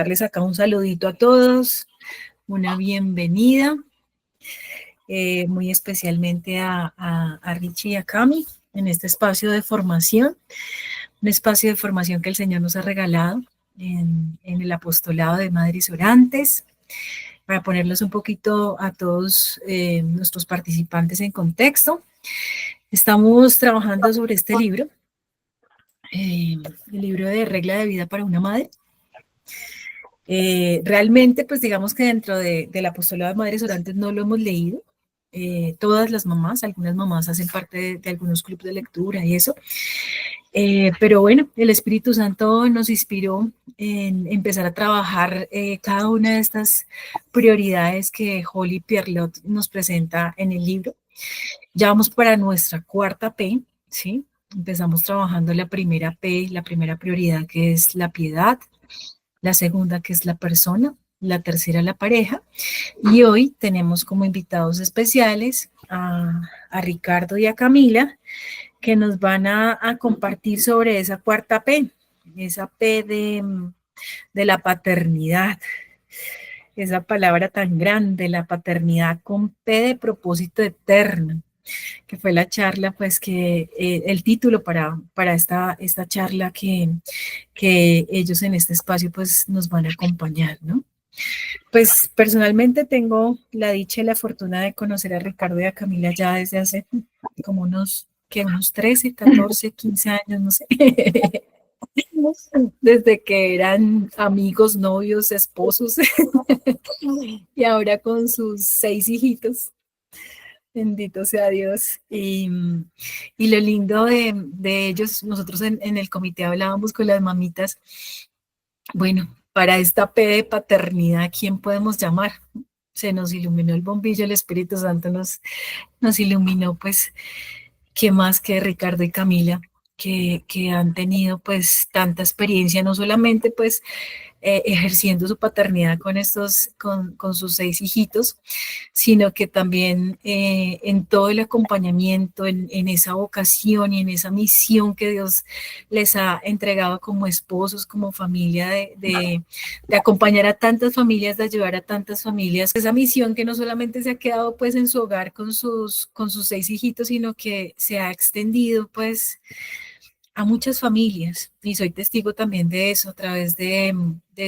Darles acá un saludito a todos, una bienvenida, muy especialmente a Richie y a Cami en este espacio de formación, un espacio de formación que el Señor nos ha regalado en el apostolado de Madres Orantes. Para ponerlos un poquito a todos nuestros participantes en contexto, estamos trabajando sobre este libro, el libro de Regla de Vida para una Madre. Realmente, pues digamos que dentro del apostolado de Madres Orantes no lo hemos leído. Todas las mamás, algunas mamás hacen parte de algunos clubes de lectura y eso. Pero bueno, el Espíritu Santo nos inspiró en empezar a trabajar cada una de estas prioridades que Holly Pierlot nos presenta en el libro. Ya vamos para nuestra cuarta P, ¿sí? Empezamos trabajando la primera P, la primera prioridad, que es la piedad, la segunda, que es la persona, la tercera, la pareja, y hoy tenemos como invitados especiales a Ricardo y a Camila, que nos van a compartir sobre esa cuarta P, esa P de la paternidad, esa palabra tan grande, la paternidad con P de propósito eterno, que fue la charla, pues que el título para esta charla que ellos en este espacio pues nos van a acompañar, ¿no? Pues personalmente tengo la dicha y la fortuna de conocer a Ricardo y a Camila ya desde hace como unos 13, 14, 15 años, no sé. Desde que eran amigos, novios, esposos y ahora con sus 6 hijitos. Bendito sea Dios. Y lo lindo de ellos, nosotros en el comité hablábamos con las mamitas, bueno, para esta P de paternidad, ¿quién podemos llamar? Se nos iluminó el bombillo, el Espíritu Santo nos iluminó, pues, ¿qué más que Ricardo y Camila? Que han tenido pues tanta experiencia, no solamente pues ejerciendo su paternidad con sus 6 hijitos, sino que también en todo el acompañamiento, en esa vocación y en esa misión que Dios les ha entregado como esposos, como familia, de acompañar a tantas familias, de ayudar a tantas familias. Esa misión que no solamente se ha quedado pues en su hogar con sus 6 hijitos, sino que se ha extendido pues a muchas familias, y soy testigo también de eso a través de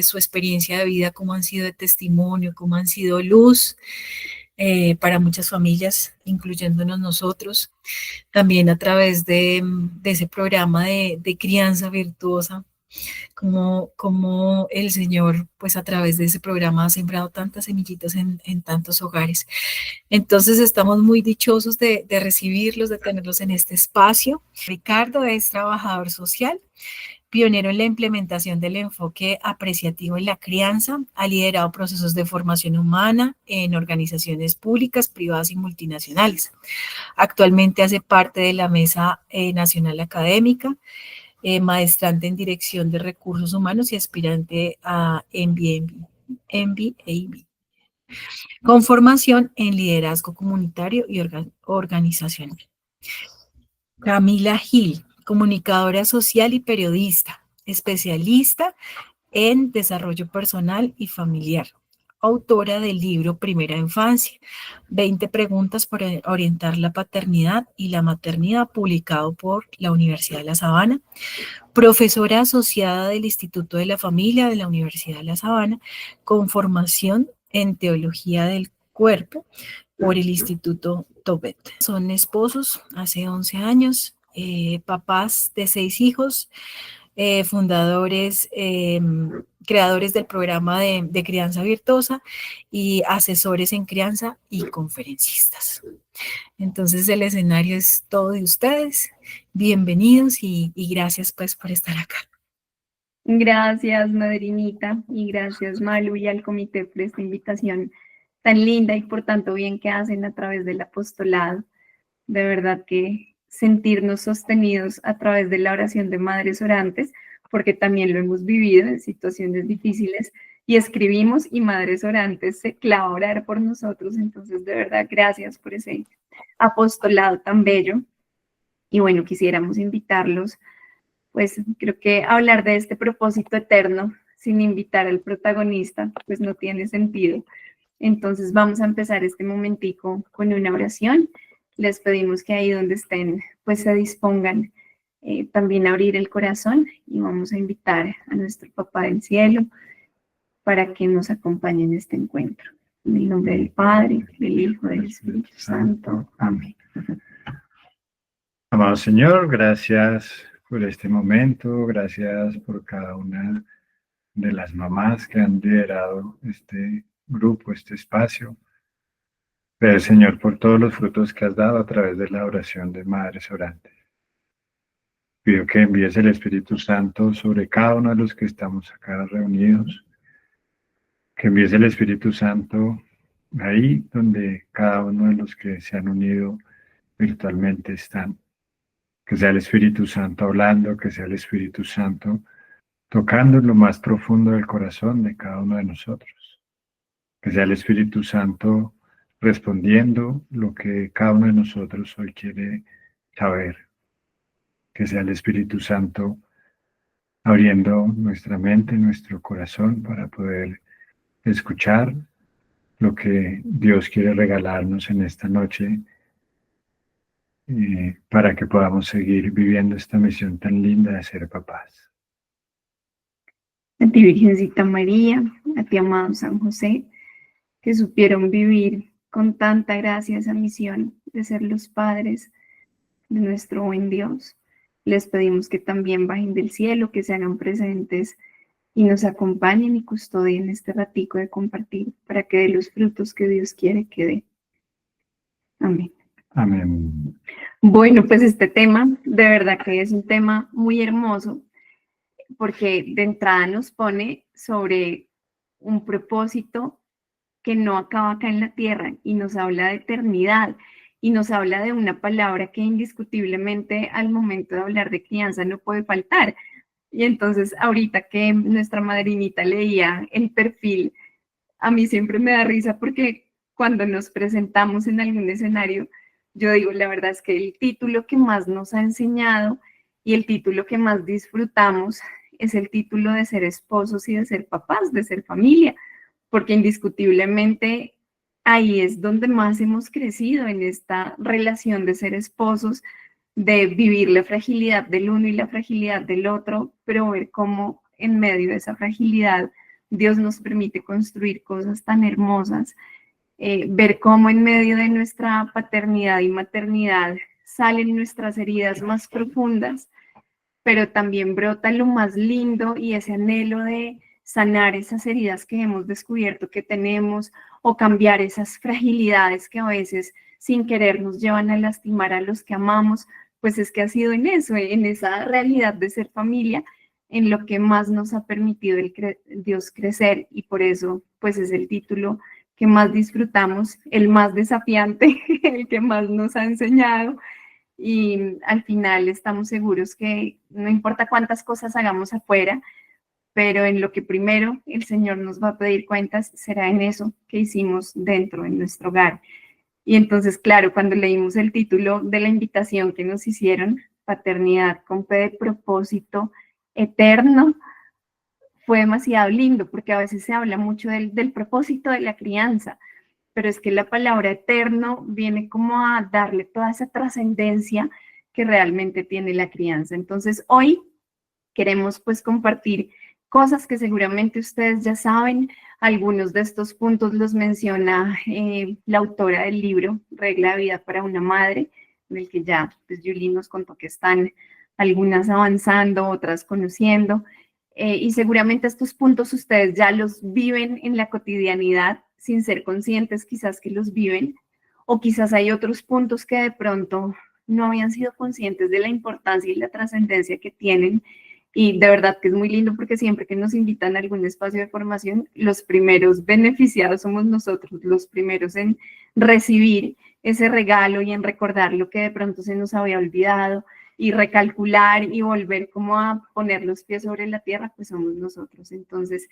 su experiencia de vida, cómo han sido de testimonio, cómo han sido luz para muchas familias, incluyéndonos nosotros, también a través de ese programa de crianza virtuosa, como el Señor, pues a través de ese programa ha sembrado tantas semillitas en tantos hogares. Entonces estamos muy dichosos de recibirlos, de tenerlos en este espacio. Ricardo es trabajador social, pionero en la implementación del enfoque apreciativo en la crianza, ha liderado procesos de formación humana en organizaciones públicas, privadas y multinacionales. Actualmente hace parte de la Mesa Nacional Académica, maestrante en Dirección de Recursos Humanos y aspirante a MBA, con formación en liderazgo comunitario y organizacional. Camila Gil, comunicadora social y periodista, especialista en desarrollo personal y familiar, autora del libro Primera Infancia, 20 preguntas para orientar la paternidad y la maternidad, publicado por la Universidad de La Sabana, profesora asociada del Instituto de la Familia de la Universidad de La Sabana, con formación en Teología del Cuerpo por el Instituto Tobet. Son esposos hace 11 años, papás de 6 hijos, fundadores, creadores del programa de crianza virtuosa y asesores en crianza y conferencistas. Entonces el escenario es todo de ustedes. Bienvenidos y gracias pues por estar acá. Gracias, madrinita, y gracias, Malu, y al comité por esta invitación tan linda y por tanto bien que hacen a través del apostolado. De verdad que sentirnos sostenidos a través de la oración de Madres Orantes, porque también lo hemos vivido en situaciones difíciles y escribimos y Madres Orantes se clava a orar por nosotros. Entonces, de verdad, gracias por ese apostolado tan bello. Y bueno, quisiéramos invitarlos, pues creo que hablar de este propósito eterno sin invitar al protagonista, pues no tiene sentido. Entonces vamos a empezar este momentico con una oración. Les pedimos que ahí donde estén, pues se dispongan también a abrir el corazón y vamos a invitar a nuestro Papá del Cielo para que nos acompañe en este encuentro. En el nombre del Padre, del Hijo, del Espíritu Santo. Amén. Amado Señor, gracias por este momento, gracias por cada una de las mamás que han liderado este grupo, este espacio. Gracias, Señor, por todos los frutos que has dado a través de la oración de Madres Orantes. Pido que envíes el Espíritu Santo sobre cada uno de los que estamos acá reunidos, que envíes el Espíritu Santo ahí donde cada uno de los que se han unido virtualmente están. Que sea el Espíritu Santo hablando, que sea el Espíritu Santo tocando en lo más profundo del corazón de cada uno de nosotros. Que sea el Espíritu Santo respondiendo lo que cada uno de nosotros hoy quiere saber. Que sea el Espíritu Santo abriendo nuestra mente, nuestro corazón para poder escuchar lo que Dios quiere regalarnos en esta noche, para que podamos seguir viviendo esta misión tan linda de ser papás. A ti, Virgencita María, a ti, amado San José, que supieron vivir con tanta gracia esa misión de ser los padres de nuestro buen Dios. Les pedimos que también bajen del cielo, que se hagan presentes y nos acompañen y custodien este ratico de compartir para que dé los frutos que Dios quiere que dé. Amén. Amén. Bueno, pues este tema de verdad que es un tema muy hermoso porque de entrada nos pone sobre un propósito que no acaba acá en la tierra y nos habla de eternidad y nos habla de una palabra que indiscutiblemente al momento de hablar de crianza no puede faltar. Y entonces ahorita que nuestra madrinita leía el perfil, a mí siempre me da risa porque cuando nos presentamos en algún escenario, yo digo, la verdad es que el título que más nos ha enseñado y el título que más disfrutamos es el título de ser esposos y de ser papás, de ser familia, porque indiscutiblemente ahí es donde más hemos crecido en esta relación de ser esposos, de vivir la fragilidad del uno y la fragilidad del otro, pero ver cómo en medio de esa fragilidad Dios nos permite construir cosas tan hermosas, ver cómo en medio de nuestra paternidad y maternidad salen nuestras heridas más profundas, pero también brota lo más lindo y ese anhelo de sanar esas heridas que hemos descubierto que tenemos o cambiar esas fragilidades que a veces sin querer nos llevan a lastimar a los que amamos, pues es que ha sido en eso, en esa realidad de ser familia, en lo que más nos ha permitido Dios crecer y por eso pues es el título que más disfrutamos, el más desafiante, el que más nos ha enseñado y al final estamos seguros que no importa cuántas cosas hagamos afuera, pero en lo que primero el Señor nos va a pedir cuentas será en eso que hicimos dentro, en nuestro hogar. Y entonces, claro, cuando leímos el título de la invitación que nos hicieron, Paternidad con P de propósito eterno, fue demasiado lindo porque a veces se habla mucho del propósito de la crianza, pero es que la palabra eterno viene como a darle toda esa trascendencia que realmente tiene la crianza. Entonces, hoy queremos pues compartir cosas que seguramente ustedes ya saben. Algunos de estos puntos los menciona la autora del libro Regla de Vida para una Madre, en el que ya pues Julie nos contó que están algunas avanzando, otras conociendo, y seguramente estos puntos ustedes ya los viven en la cotidianidad sin ser conscientes quizás que los viven, o quizás hay otros puntos que de pronto no habían sido conscientes de la importancia y la trascendencia que tienen. Y de verdad que es muy lindo porque siempre que nos invitan a algún espacio de formación, los primeros beneficiados somos nosotros, los primeros en recibir ese regalo y en recordar lo que de pronto se nos había olvidado y recalcular y volver como a poner los pies sobre la tierra, pues somos nosotros. Entonces,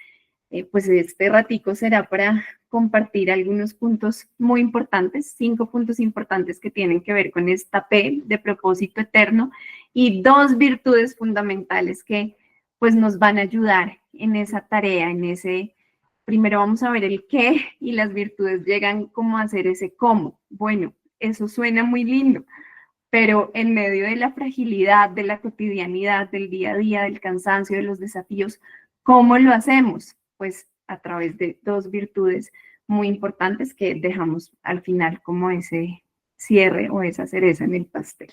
pues este ratico será para compartir algunos puntos muy importantes, 5 puntos importantes que tienen que ver con esta P de propósito eterno y 2 virtudes fundamentales que pues nos van a ayudar en esa tarea, en ese, primero vamos a ver el qué y las virtudes llegan como a hacer ese cómo. Bueno, eso suena muy lindo, pero en medio de la fragilidad, de la cotidianidad, del día a día, del cansancio, de los desafíos, ¿cómo lo hacemos? Pues a través de dos virtudes muy importantes que dejamos al final como ese cierre o esa cereza en el pastel.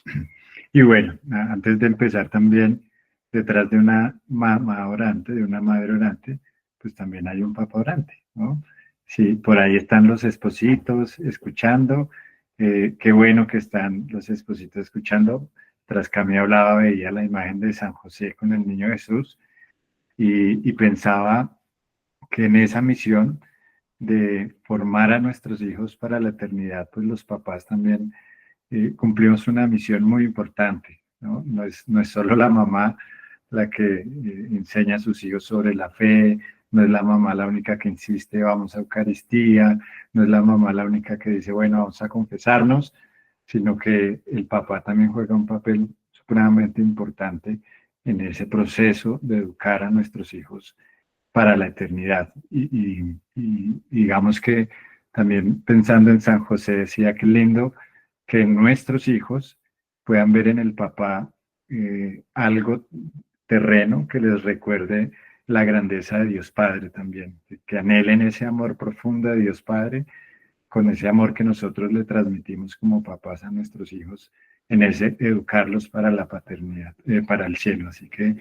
Y bueno, antes de empezar también, detrás de una mamá orante, de una madre orante, pues también hay un papá orante, ¿no? Sí, por ahí están los espositos escuchando. Qué bueno que están los espositos escuchando. Tras que me hablaba, veía la imagen de San José con el niño Jesús y pensaba que en esa misión de formar a nuestros hijos para la eternidad, pues los papás también cumplimos una misión muy importante, ¿no? No es solo la mamá la que enseña a sus hijos sobre la fe, no es la mamá la única que insiste, vamos a Eucaristía, no es la mamá la única que dice, bueno, vamos a confesarnos, sino que el papá también juega un papel supremamente importante en ese proceso de educar a nuestros hijos para la eternidad. Y digamos que también pensando en San José, decía que lindo que nuestros hijos puedan ver en el papá algo terreno que les recuerde la grandeza de Dios Padre también, que anhelen ese amor profundo de Dios Padre, con ese amor que nosotros le transmitimos como papás a nuestros hijos, en ese educarlos para la paternidad, para el cielo. Así que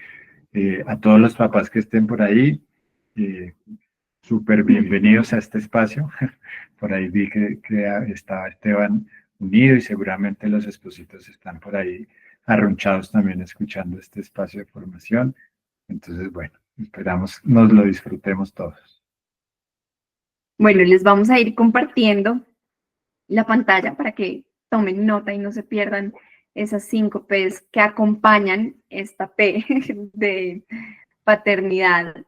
a todos los papás que estén por ahí, súper bienvenidos a este espacio. Por ahí vi que estaba Esteban unido y seguramente los espositos están por ahí arrunchados también escuchando este espacio de formación. Entonces, bueno, esperamos nos lo disfrutemos todos. Bueno, les vamos a ir compartiendo la pantalla para que tomen nota y no se pierdan esas 5 P's que acompañan esta P de paternidad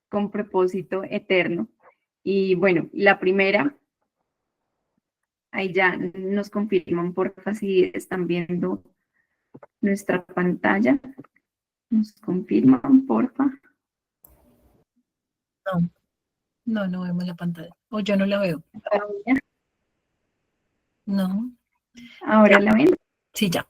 con propósito eterno. Y bueno, la primera, ahí ya nos confirman, porfa, si están viendo nuestra pantalla. Nos confirman, porfa. No vemos la pantalla. O yo no la veo. No. Ahora la ven. Sí, ya.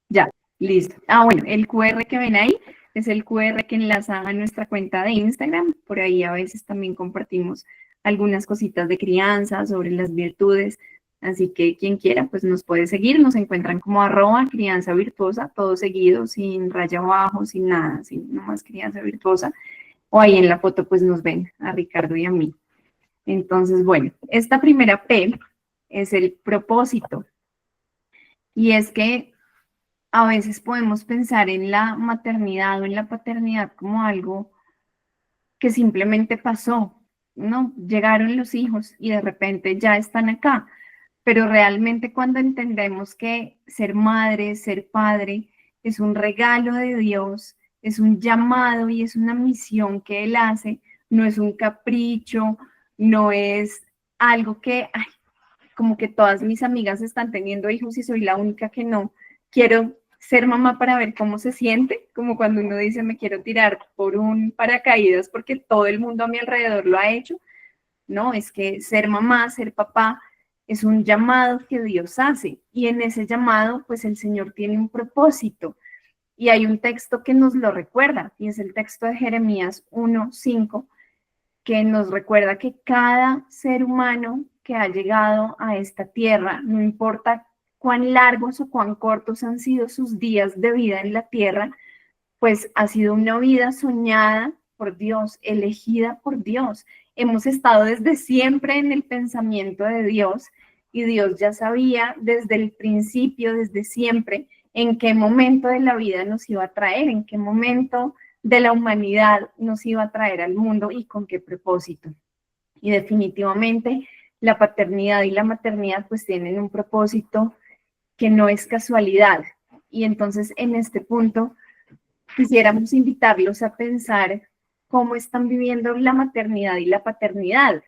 Ya, listo. Bueno, el QR que ven ahí es el QR que enlaza a nuestra cuenta de Instagram. Por ahí a veces también compartimos algunas cositas de crianza, sobre las virtudes. Así que quien quiera, pues nos puede seguir. Nos encuentran como @crianza virtuosa, todo seguido, sin raya abajo, sin nada, sin nomás crianza virtuosa. O ahí en la foto, pues nos ven a Ricardo y a mí. Entonces, bueno, esta primera P es el propósito. Y es que a veces podemos pensar en la maternidad o en la paternidad como algo que simplemente pasó, ¿no? Llegaron los hijos y de repente ya están acá. Pero realmente cuando entendemos que ser madre, ser padre, es un regalo de Dios, es un llamado y es una misión que Él hace, no es un capricho, no es algo que, ay, como que todas mis amigas están teniendo hijos y soy la única que no. Quiero ser mamá para ver cómo se siente, como cuando uno dice me quiero tirar por un paracaídas porque todo el mundo a mi alrededor lo ha hecho. No, es que ser mamá, ser papá, es un llamado que Dios hace y en ese llamado pues el Señor tiene un propósito y hay un texto que nos lo recuerda y es el texto de Jeremías 1:5 que nos recuerda que cada ser humano que ha llegado a esta tierra, no importa cuán largos o cuán cortos han sido sus días de vida en la tierra, pues ha sido una vida soñada por Dios, elegida por Dios. Hemos estado desde siempre en el pensamiento de Dios y Dios ya sabía desde el principio, desde siempre, en qué momento de la vida nos iba a traer, en qué momento de la humanidad nos iba a traer al mundo y con qué propósito. Y definitivamente la paternidad y la maternidad pues tienen un propósito que no es casualidad. Y entonces en este punto quisiéramos invitarlos a pensar cómo están viviendo la maternidad y la paternidad,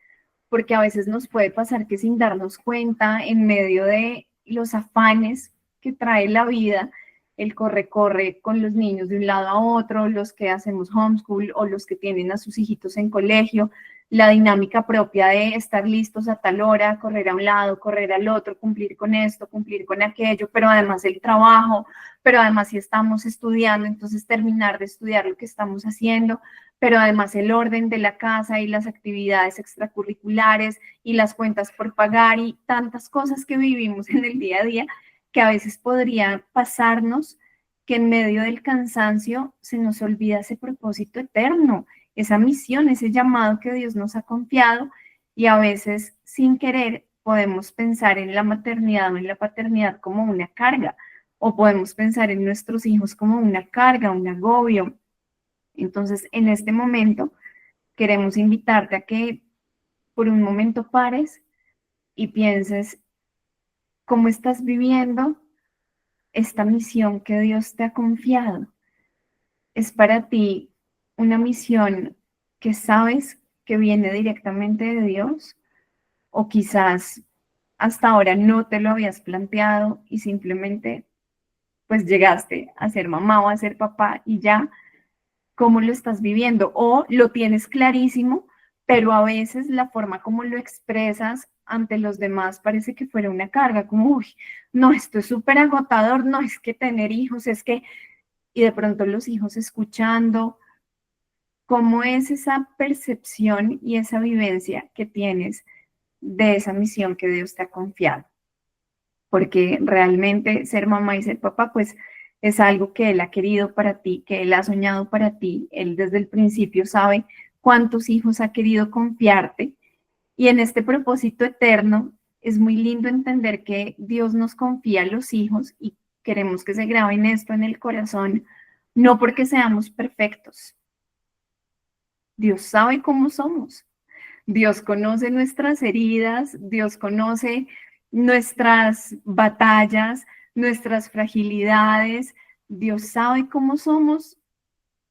porque a veces nos puede pasar que sin darnos cuenta, en medio de los afanes que trae la vida, el corre-corre con los niños de un lado a otro, los que hacemos homeschool o los que tienen a sus hijitos en colegio, la dinámica propia de estar listos a tal hora, correr a un lado, correr al otro, cumplir con esto, cumplir con aquello, pero además el trabajo, pero además si estamos estudiando, entonces terminar de estudiar lo que estamos haciendo, pero además el orden de la casa y las actividades extracurriculares y las cuentas por pagar y tantas cosas que vivimos en el día a día que a veces podría pasarnos que en medio del cansancio se nos olvida ese propósito eterno, esa misión, ese llamado que Dios nos ha confiado y a veces sin querer podemos pensar en la maternidad o en la paternidad como una carga o podemos pensar en nuestros hijos como una carga, un agobio. Entonces, en este momento queremos invitarte a que por un momento pares y pienses cómo estás viviendo esta misión que Dios te ha confiado. Es para ti una misión que sabes que viene directamente de Dios o quizás hasta ahora no te lo habías planteado y simplemente pues llegaste a ser mamá o a ser papá y ya, ¿cómo lo estás viviendo? O lo tienes clarísimo, pero a veces la forma como lo expresas ante los demás parece que fuera una carga, como, uy, no, esto es súper agotador, no, es que tener hijos, es que, y de pronto los hijos escuchando, ¿cómo es esa percepción y esa vivencia que tienes de esa misión que Dios te ha confiado? Porque realmente ser mamá y ser papá, pues es algo que Él ha querido para ti, que Él ha soñado para ti. Él desde el principio sabe cuántos hijos ha querido confiarte. Y en este propósito eterno es muy lindo entender que Dios nos confía a los hijos y queremos que se graben esto en el corazón, no porque seamos perfectos. Dios sabe cómo somos. Dios conoce nuestras heridas, Dios conoce nuestras batallas, nuestras fragilidades. Dios sabe cómo somos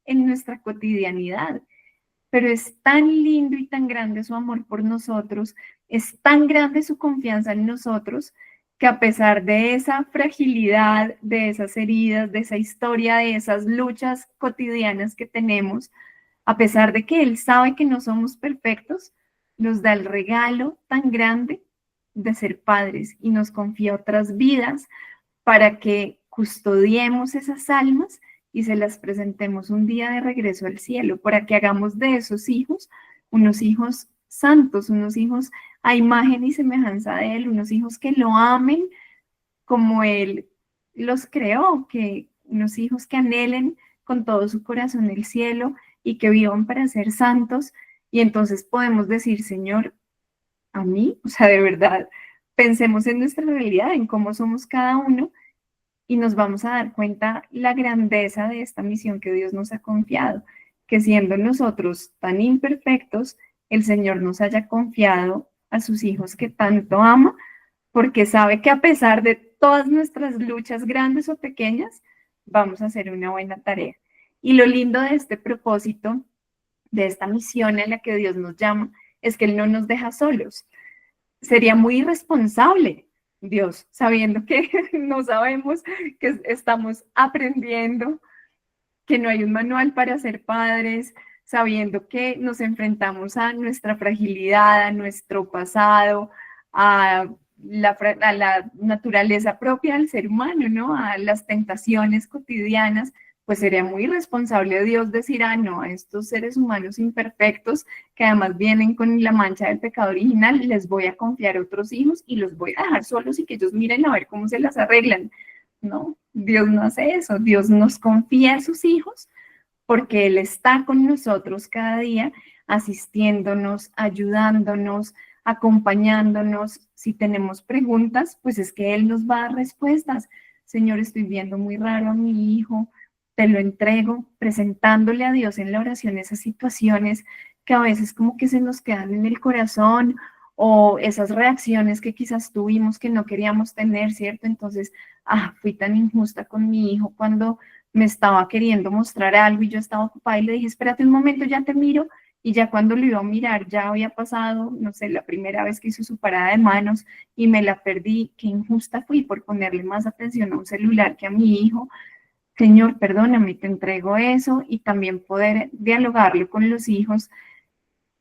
en nuestra cotidianidad. Pero es tan lindo y tan grande su amor por nosotros, es tan grande su confianza en nosotros, que a pesar de esa fragilidad, de esas heridas, de esa historia, de esas luchas cotidianas que tenemos, a pesar de que Él sabe que no somos perfectos, nos da el regalo tan grande de ser padres y nos confía otras vidas para que custodiemos esas almas y se las presentemos un día de regreso al cielo, para que hagamos de esos hijos unos hijos santos, unos hijos a imagen y semejanza de Él, unos hijos que lo amen como Él los creó, que unos hijos que anhelen con todo su corazón el cielo y que vivan para ser santos. Y entonces podemos decir, Señor, a mí, o sea, de verdad, pensemos en nuestra realidad, en cómo somos cada uno y nos vamos a dar cuenta la grandeza de esta misión que Dios nos ha confiado, que siendo nosotros tan imperfectos, el Señor nos haya confiado a sus hijos que tanto ama, porque sabe que a pesar de todas nuestras luchas grandes o pequeñas, vamos a hacer una buena tarea. Y lo lindo de este propósito, de esta misión en la que Dios nos llama, es que Él no nos deja solos. Sería muy irresponsable Dios, sabiendo que no sabemos, que estamos aprendiendo, que no hay un manual para ser padres, sabiendo que nos enfrentamos a nuestra fragilidad, a nuestro pasado, a la naturaleza propia del ser humano, ¿no? A las tentaciones cotidianas, pues sería muy irresponsable de Dios decir, ah, no, a estos seres humanos imperfectos, que además vienen con la mancha del pecado original, les voy a confiar otros hijos y los voy a dejar solos y que ellos miren a ver cómo se las arreglan. No, Dios no hace eso, Dios nos confía a sus hijos porque Él está con nosotros cada día, asistiéndonos, ayudándonos, acompañándonos. Si tenemos preguntas, pues es que Él nos va a dar respuestas. Señor, estoy viendo muy raro a mi hijo, te lo entrego, presentándole a Dios en la oración esas situaciones que a veces como que se nos quedan en el corazón o esas reacciones que quizás tuvimos que no queríamos tener, ¿cierto? Entonces, fui tan injusta con mi hijo cuando me estaba queriendo mostrar algo y yo estaba ocupada y le dije, espérate un momento, ya te miro, y ya cuando lo iba a mirar ya había pasado, no sé, la primera vez que hizo su parada de manos y me la perdí. Qué injusta fui por ponerle más atención a un celular que a mi hijo. Señor, perdóname, te entrego eso, y también poder dialogarlo con los hijos.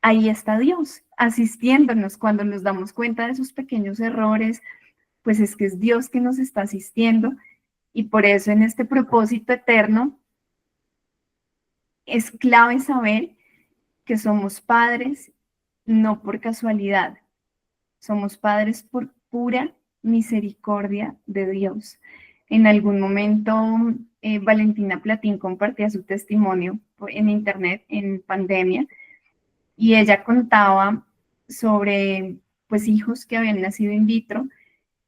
Ahí está Dios asistiéndonos cuando nos damos cuenta de esos pequeños errores, pues es que es Dios que nos está asistiendo, y por eso en este propósito eterno es clave saber que somos padres no por casualidad, somos padres por pura misericordia de Dios. En algún momento, Valentina Platín compartía su testimonio en internet en pandemia, y ella contaba sobre pues hijos que habían nacido in vitro,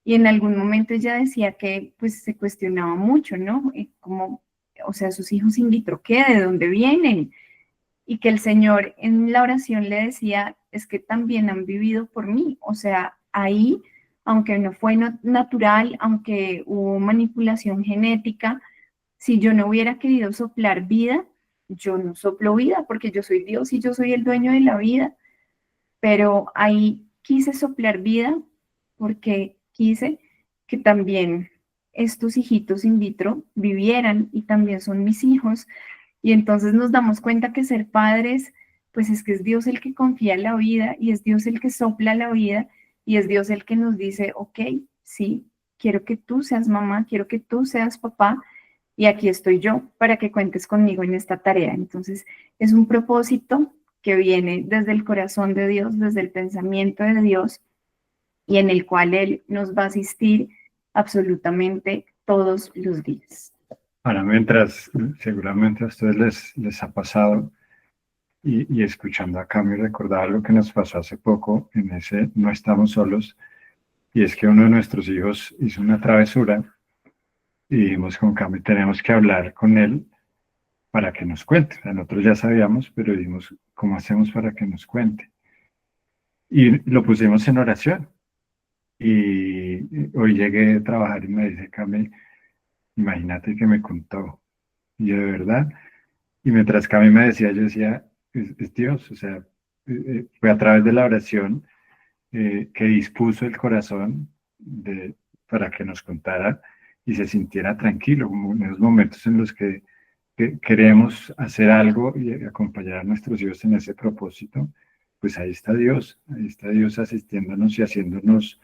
y en algún momento ella decía que pues se cuestionaba mucho, ¿no? Como, o sea, sus hijos in vitro, ¿qué? ¿De dónde vienen? Y que el Señor en la oración le decía, es que también han vivido por mí, o sea, ahí, aunque no fue natural, aunque hubo manipulación genética, si yo no hubiera querido soplar vida, yo no soplo vida porque yo soy Dios y yo soy el dueño de la vida, pero ahí quise soplar vida porque quise que también estos hijitos in vitro vivieran y también son mis hijos. Y entonces nos damos cuenta que ser padres, pues es que es Dios el que confía la vida y es Dios el que sopla la vida y es Dios el que nos dice, ok, sí, quiero que tú seas mamá, quiero que tú seas papá, y aquí estoy yo para que cuentes conmigo en esta tarea. Entonces es un propósito que viene desde el corazón de Dios, desde el pensamiento de Dios, y en el cual Él nos va a asistir absolutamente todos los días. Ahora, mientras seguramente a ustedes les ha pasado, y escuchando acá me recordaba lo que nos pasó hace poco en ese No estamos solos, y es que uno de nuestros hijos hizo una travesura y dijimos con Cami, tenemos que hablar con él para que nos cuente. O sea, nosotros ya sabíamos, pero dijimos, ¿cómo hacemos para que nos cuente? Y lo pusimos en oración. Y hoy llegué a trabajar y me dice Cami, imagínate que me contó. Y yo, de verdad. Y mientras Cami me decía, yo decía, es Dios. O sea, fue a través de la oración que dispuso el corazón para que nos contara y se sintiera tranquilo, como en esos momentos en los que queremos hacer algo y acompañar a nuestros hijos en ese propósito, pues ahí está Dios asistiéndonos y haciéndonos,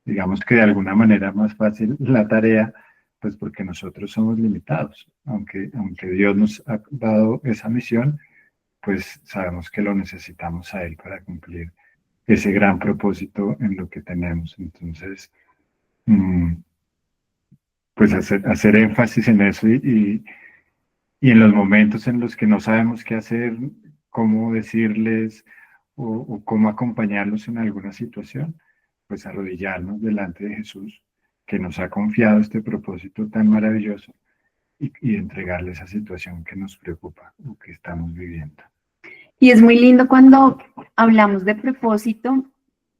digamos que de alguna manera más fácil la tarea, pues porque nosotros somos limitados, aunque Dios nos ha dado esa misión, pues sabemos que lo necesitamos a Él para cumplir ese gran propósito en lo que tenemos. Entonces, pues hacer énfasis en eso y en los momentos en los que no sabemos qué hacer, cómo decirles o cómo acompañarlos en alguna situación, pues arrodillarnos delante de Jesús, que nos ha confiado este propósito tan maravilloso, y entregarle esa situación que nos preocupa o que estamos viviendo. Y es muy lindo cuando hablamos de propósito,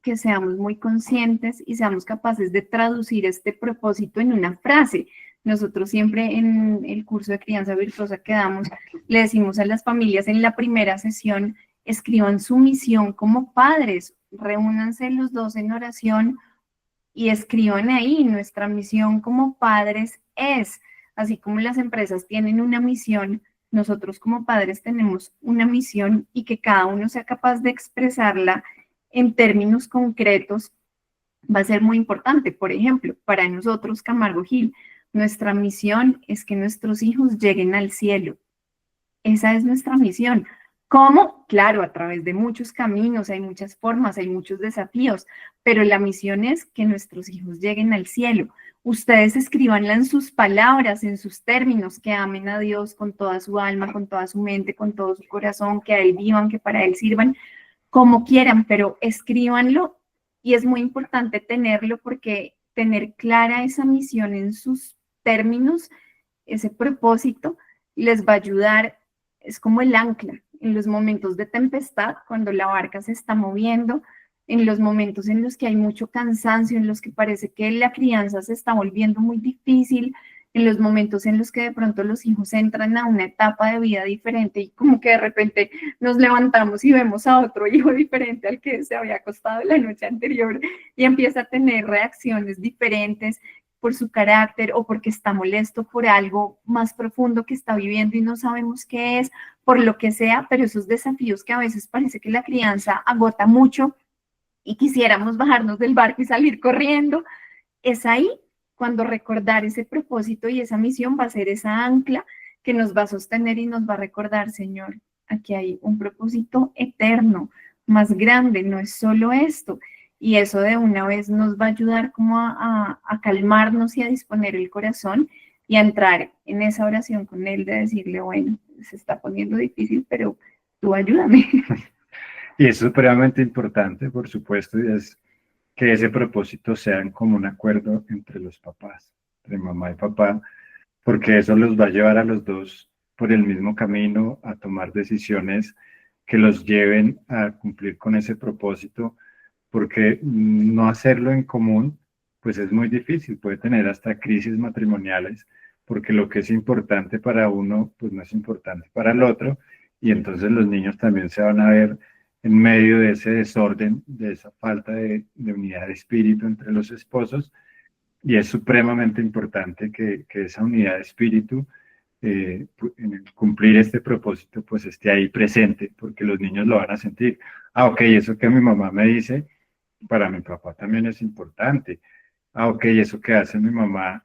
que seamos muy conscientes y seamos capaces de traducir este propósito en una frase. Nosotros siempre en el curso de crianza virtuosa que damos, le decimos a las familias en la primera sesión, escriban su misión como padres, reúnanse los dos en oración y escriban ahí, nuestra misión como padres es, así como las empresas tienen una misión, nosotros como padres tenemos una misión, y que cada uno sea capaz de expresarla en términos concretos va a ser muy importante. Por ejemplo, para nosotros, Camargo Gil, nuestra misión es que nuestros hijos lleguen al cielo. Esa es nuestra misión. ¿Cómo? Claro, a través de muchos caminos, hay muchas formas, hay muchos desafíos, pero la misión es que nuestros hijos lleguen al cielo. Ustedes escríbanla en sus palabras, en sus términos, que amen a Dios con toda su alma, con toda su mente, con todo su corazón, que a Él vivan, que para Él sirvan, como quieran, pero escríbanlo, y es muy importante tenerlo porque tener clara esa misión en sus términos, ese propósito, les va a ayudar, es como el ancla en los momentos de tempestad, cuando la barca se está moviendo, en los momentos en los que hay mucho cansancio, en los que parece que la crianza se está volviendo muy difícil, en los momentos en los que de pronto los hijos entran a una etapa de vida diferente y como que de repente nos levantamos y vemos a otro hijo diferente al que se había acostado la noche anterior y empieza a tener reacciones diferentes por su carácter o porque está molesto por algo más profundo que está viviendo y no sabemos qué es, por lo que sea, pero esos desafíos que a veces parece que la crianza agota mucho y quisiéramos bajarnos del barco y salir corriendo, es ahí cuando recordar ese propósito y esa misión va a ser esa ancla que nos va a sostener y nos va a recordar, Señor, aquí hay un propósito eterno, más grande, no es solo esto. Y eso de una vez nos va a ayudar como a calmarnos y a disponer el corazón y a entrar en esa oración con Él de decirle, bueno, se está poniendo difícil, pero tú ayúdame. Y es supremamente importante, por supuesto, y es que ese propósito sea en común acuerdo entre los papás, entre mamá y papá, porque eso los va a llevar a los dos por el mismo camino, a tomar decisiones que los lleven a cumplir con ese propósito, porque no hacerlo en común, pues es muy difícil, puede tener hasta crisis matrimoniales, porque lo que es importante para uno, pues no es importante para el otro, y entonces los niños también se van a ver en medio de ese desorden, de esa falta de unidad de espíritu entre los esposos, y es supremamente importante que esa unidad de espíritu, en el cumplir este propósito, pues esté ahí presente, porque los niños lo van a sentir. Ah, ok, eso que mi mamá me dice, para mi papá también es importante. Ah, ok, eso que hace mi mamá,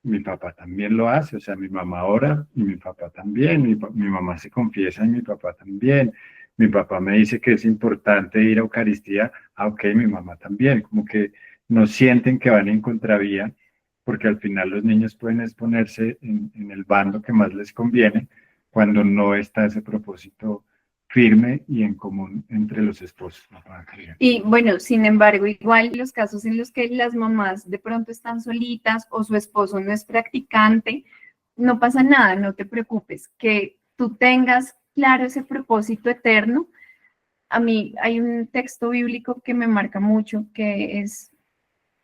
mi papá también lo hace. O sea, mi mamá ora y mi papá también. Mi mamá se confiesa y mi papá también. Mi papá me dice que es importante ir a Eucaristía. Ah, ok, mi mamá también. Como que no sienten que van en contravía, porque al final los niños pueden exponerse en el bando que más les conviene cuando no está ese propósito firme y en común entre los esposos. Y bueno, sin embargo, igual los casos en los que las mamás de pronto están solitas o su esposo no es practicante, no pasa nada, no te preocupes, que tú tengas claro ese propósito eterno. A mí hay un texto bíblico que me marca mucho,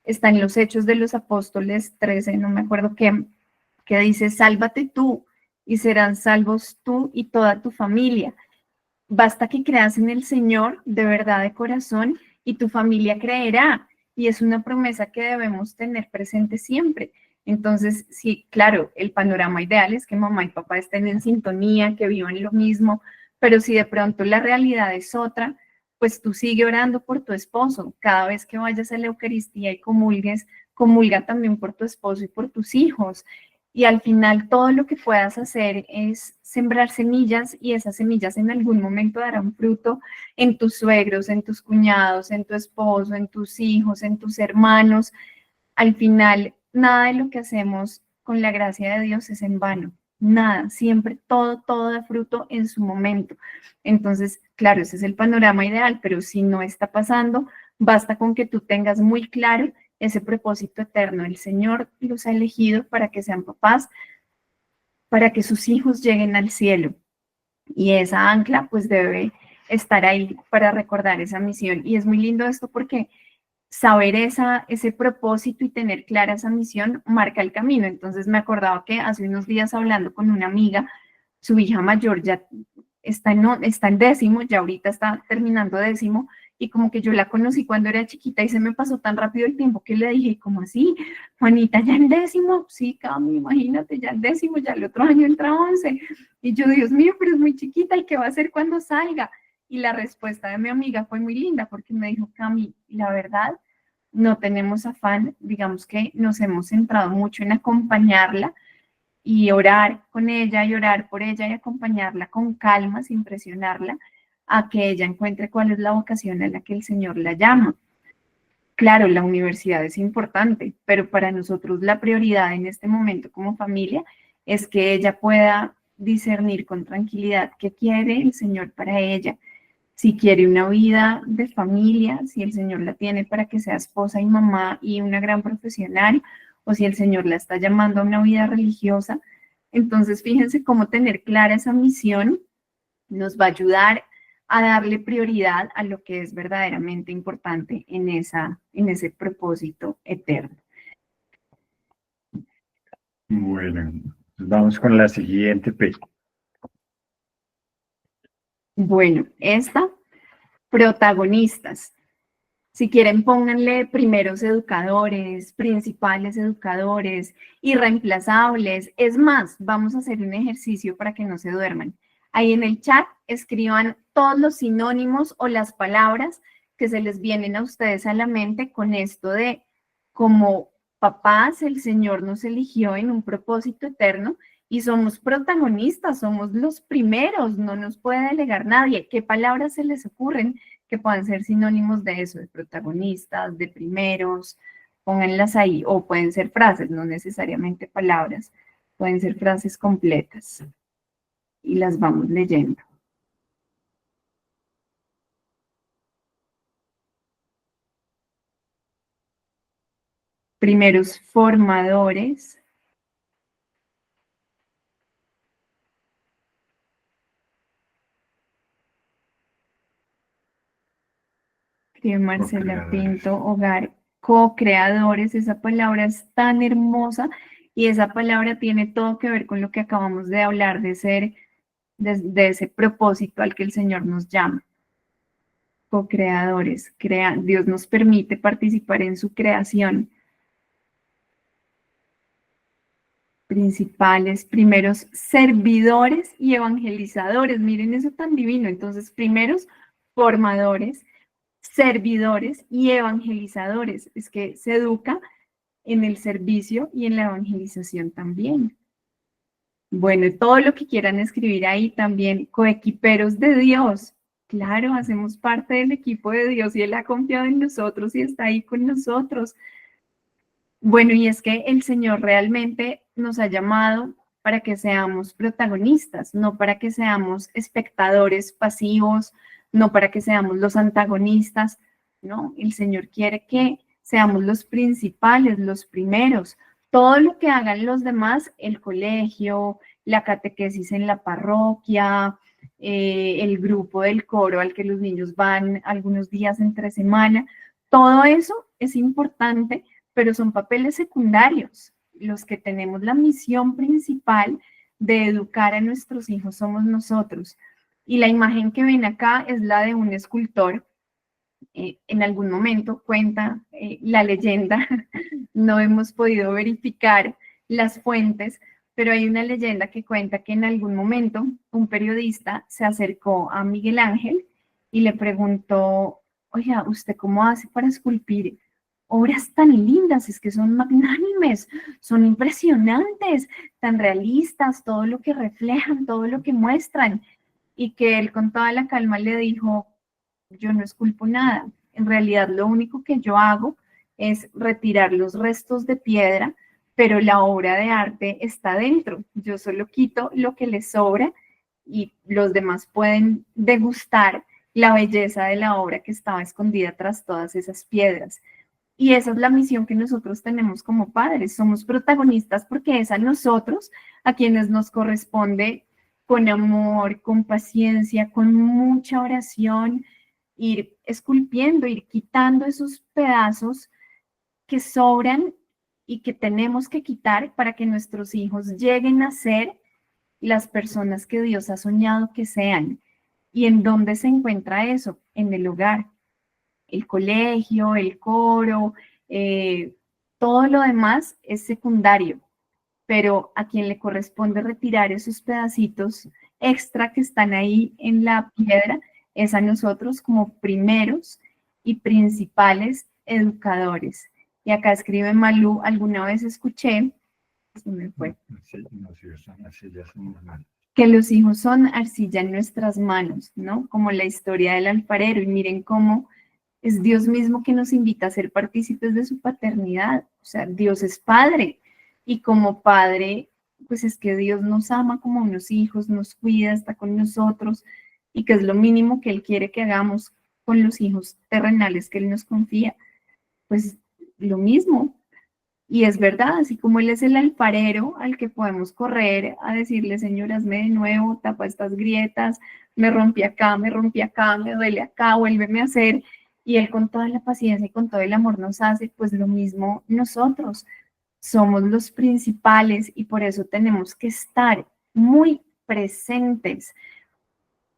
está en los Hechos de los Apóstoles 13, no me acuerdo qué, que dice, sálvate tú y serán salvos tú y toda tu familia. Basta que creas en el Señor de verdad de corazón y tu familia creerá. Y es una promesa que debemos tener presente siempre. Entonces, sí, claro, el panorama ideal es que mamá y papá estén en sintonía, que vivan lo mismo, pero si de pronto la realidad es otra, pues tú sigue orando por tu esposo. Cada vez que vayas a la Eucaristía y comulgues, comulga también por tu esposo y por tus hijos. Y al final todo lo que puedas hacer es sembrar semillas y esas semillas en algún momento darán fruto en tus suegros, en tus cuñados, en tu esposo, en tus hijos, en tus hermanos. Al final, nada de lo que hacemos con la gracia de Dios es en vano. Nada, siempre todo da fruto en su momento. Entonces, claro, ese es el panorama ideal, pero si no está pasando, basta con que tú tengas muy claro ese propósito eterno. El Señor los ha elegido para que sean papás, para que sus hijos lleguen al cielo. Y esa ancla pues debe estar ahí para recordar esa misión. Y es muy lindo esto porque saber ese propósito y tener clara esa misión marca el camino. Entonces me acordaba que hace unos días hablando con una amiga, su hija mayor ya está en décimo, ya ahorita está terminando décimo, y como que yo la conocí cuando era chiquita y se me pasó tan rápido el tiempo que le dije, ¿cómo así? Juanita, ¿ya en décimo? Sí, Cami, imagínate, ya en décimo, ya el otro año entra 11. Y yo, Dios mío, pero es muy chiquita, ¿y qué va a hacer cuando salga? Y la respuesta de mi amiga fue muy linda porque me dijo, Cami, la verdad, no tenemos afán, digamos que nos hemos centrado mucho en acompañarla y orar con ella y orar por ella y acompañarla con calma, sin presionarla, a que ella encuentre cuál es la vocación a la que el Señor la llama. Claro, la universidad es importante, pero para nosotros la prioridad en este momento como familia es que ella pueda discernir con tranquilidad qué quiere el Señor para ella. Si quiere una vida de familia, si el Señor la tiene para que sea esposa y mamá y una gran profesional, o si el Señor la está llamando a una vida religiosa. Entonces, fíjense cómo tener clara esa misión nos va a ayudar a darle prioridad a lo que es verdaderamente importante en ese propósito eterno. Bueno, vamos con la siguiente P. Bueno, esta, protagonistas. Si quieren, pónganle primeros educadores, principales educadores, irreemplazables. Es más, vamos a hacer un ejercicio para que no se duerman. Ahí en el chat escriban todos los sinónimos o las palabras que se les vienen a ustedes a la mente con esto de como papás, el Señor nos eligió en un propósito eterno y somos protagonistas, somos los primeros, no nos puede delegar nadie. ¿Qué palabras se les ocurren que puedan ser sinónimos de eso, de protagonistas, de primeros? Pónganlas ahí, o pueden ser frases, no necesariamente palabras, pueden ser frases completas y las vamos leyendo. Primeros formadores. Escribe Marcela Pinto, hogar, co-creadores. Esa palabra es tan hermosa y esa palabra tiene todo que ver con lo que acabamos de hablar, de ser, de ese propósito al que el Señor nos llama. Co-creadores, Dios nos permite participar en su creación. Principales, primeros servidores y evangelizadores. Miren eso tan divino. Entonces, primeros formadores, servidores y evangelizadores. Es que se educa en el servicio y en la evangelización también. Bueno, todo lo que quieran escribir ahí también, coequiperos de Dios. Claro, hacemos parte del equipo de Dios y Él ha confiado en nosotros y está ahí con nosotros. Bueno, y es que el Señor realmente nos ha llamado para que seamos protagonistas, no para que seamos espectadores pasivos, no para que seamos los antagonistas, ¿no? El Señor quiere que seamos los principales, los primeros. Todo lo que hagan los demás, el colegio, la catequesis en la parroquia, el grupo del coro al que los niños van algunos días entre semana, todo eso es importante, pero son papeles secundarios. Los que tenemos la misión principal de educar a nuestros hijos somos nosotros. Y la imagen que ven acá es la de un escultor. En algún momento cuenta la leyenda, no hemos podido verificar las fuentes, pero hay una leyenda que cuenta que en algún momento un periodista se acercó a Miguel Ángel y le preguntó, oiga, ¿usted cómo hace para esculpir obras tan lindas? Es que son magnánimes, son impresionantes, tan realistas, todo lo que reflejan, todo lo que muestran. Y que él con toda la calma le dijo, yo no esculpo nada. En realidad lo único que yo hago es retirar los restos de piedra, pero la obra de arte está dentro. Yo solo quito lo que les sobra y los demás pueden degustar la belleza de la obra que estaba escondida tras todas esas piedras. Y esa es la misión que nosotros tenemos como padres. Somos protagonistas porque es a nosotros a quienes nos corresponde con amor, con paciencia, con mucha oración, ir esculpiendo, ir quitando esos pedazos que sobran y que tenemos que quitar para que nuestros hijos lleguen a ser las personas que Dios ha soñado que sean. ¿Y en dónde se encuentra eso? En el hogar. El colegio, el coro, todo lo demás es secundario, pero a quien le corresponde retirar esos pedacitos extra que están ahí en la piedra es a nosotros como primeros y principales educadores. Y acá escribe Malú, alguna vez escuché, se me fue, que los hijos son arcilla en nuestras manos, ¿no? Como la historia del alfarero, y miren cómo es Dios mismo que nos invita a ser partícipes de su paternidad. O sea, Dios es Padre y como Padre, pues es que Dios nos ama como unos hijos, nos cuida, está con nosotros y que es lo mínimo que Él quiere que hagamos con los hijos terrenales que Él nos confía. Pues lo mismo. Y es verdad, así como Él es el alfarero al que podemos correr a decirle, Señor, hazme de nuevo, tapa estas grietas, me rompí acá, me duele acá, vuélveme a hacer. Y Él con toda la paciencia y con todo el amor nos hace, pues lo mismo nosotros. somos los principales y por eso tenemos que estar muy presentes,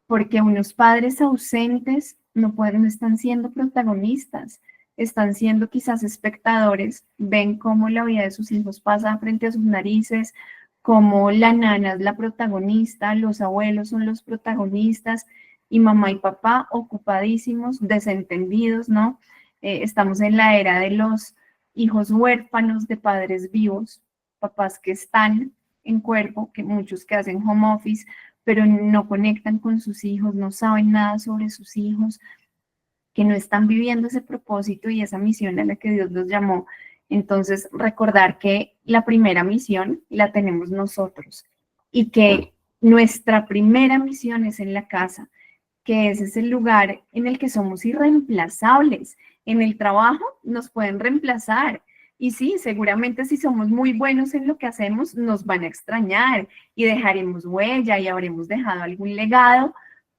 porque unos padres ausentes no están siendo protagonistas, están siendo quizás espectadores, ven cómo la vida de sus hijos pasa frente a sus narices, cómo la nana es la protagonista, los abuelos son los protagonistas y mamá y papá ocupadísimos, desentendidos, ¿no? Estamos en la era de los hijos huérfanos de padres vivos, papás que están en cuerpo, que muchos que hacen home office, pero no conectan con sus hijos, no saben nada sobre sus hijos, que no están viviendo ese propósito y esa misión a la que Dios los llamó. Entonces, recordar que la primera misión la tenemos nosotros y que nuestra primera misión es en la casa, que ese es el lugar en el que somos irreemplazables. En el trabajo nos pueden reemplazar. Y sí, seguramente si somos muy buenos en lo que hacemos, nos van a extrañar y dejaremos huella y habremos dejado algún legado,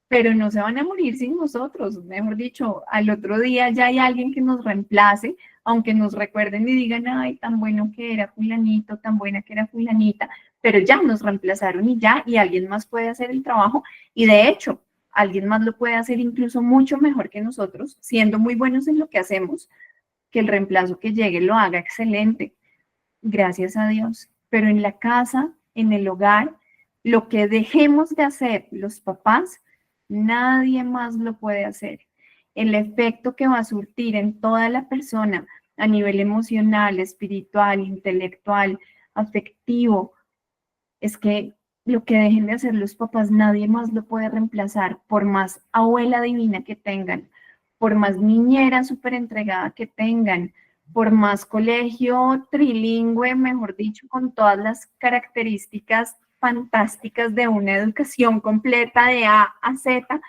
pero no se van a morir sin nosotros. Mejor dicho, al otro día ya hay alguien que nos reemplace, aunque nos recuerden y digan, ay, tan bueno que era fulanito, tan buena que era fulanita, pero ya nos reemplazaron y ya, y alguien más puede hacer el trabajo. Y de hecho, alguien más lo puede hacer incluso mucho mejor que nosotros, siendo muy buenos en lo que hacemos, que el reemplazo que llegue lo haga excelente, gracias a Dios. Pero en la casa, en el hogar, lo que dejemos de hacer los papás, nadie más lo puede hacer. El efecto que va a surtir en toda la persona a nivel emocional, espiritual, intelectual, afectivo, es que lo que dejen de hacer los papás, nadie más lo puede reemplazar, por más abuela divina que tengan, por más niñera súper entregada que tengan, por más colegio trilingüe, mejor dicho, con todas las características fantásticas de una educación completa de A a Z,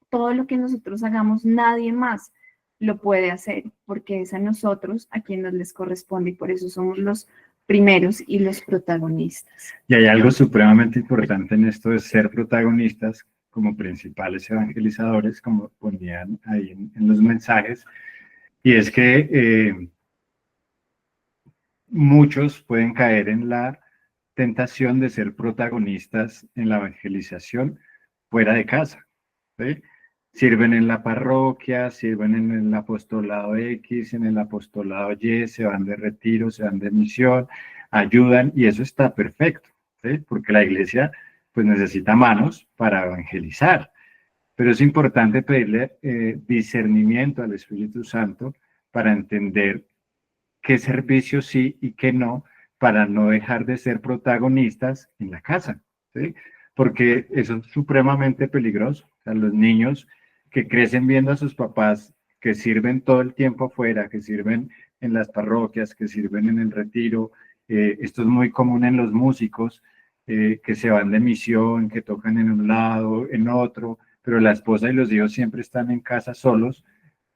todo lo que nosotros hagamos, nadie más lo puede hacer, porque es a nosotros a quienes les corresponde y por eso somos los primeros y los protagonistas. Y hay algo supremamente importante en esto de ser protagonistas como principales evangelizadores, como ponían ahí en los mensajes, y es que muchos pueden caer en la tentación de ser protagonistas en la evangelización fuera de casa, ¿sí? Sirven en la parroquia, sirven en el apostolado X, en el apostolado Y, se van de retiro, se van de misión, ayudan y eso está perfecto, ¿sí? Porque la iglesia pues necesita manos para evangelizar, pero es importante pedirle discernimiento al Espíritu Santo para entender qué servicio sí y qué no, para no dejar de ser protagonistas en la casa, ¿sí? Porque eso es supremamente peligroso. O sea, los niños que crecen viendo a sus papás que sirven todo el tiempo afuera, que sirven en las parroquias, que sirven en el retiro, esto es muy común en los músicos, que se van de misión, que tocan en un lado, en otro, pero la esposa y los hijos siempre están en casa solos,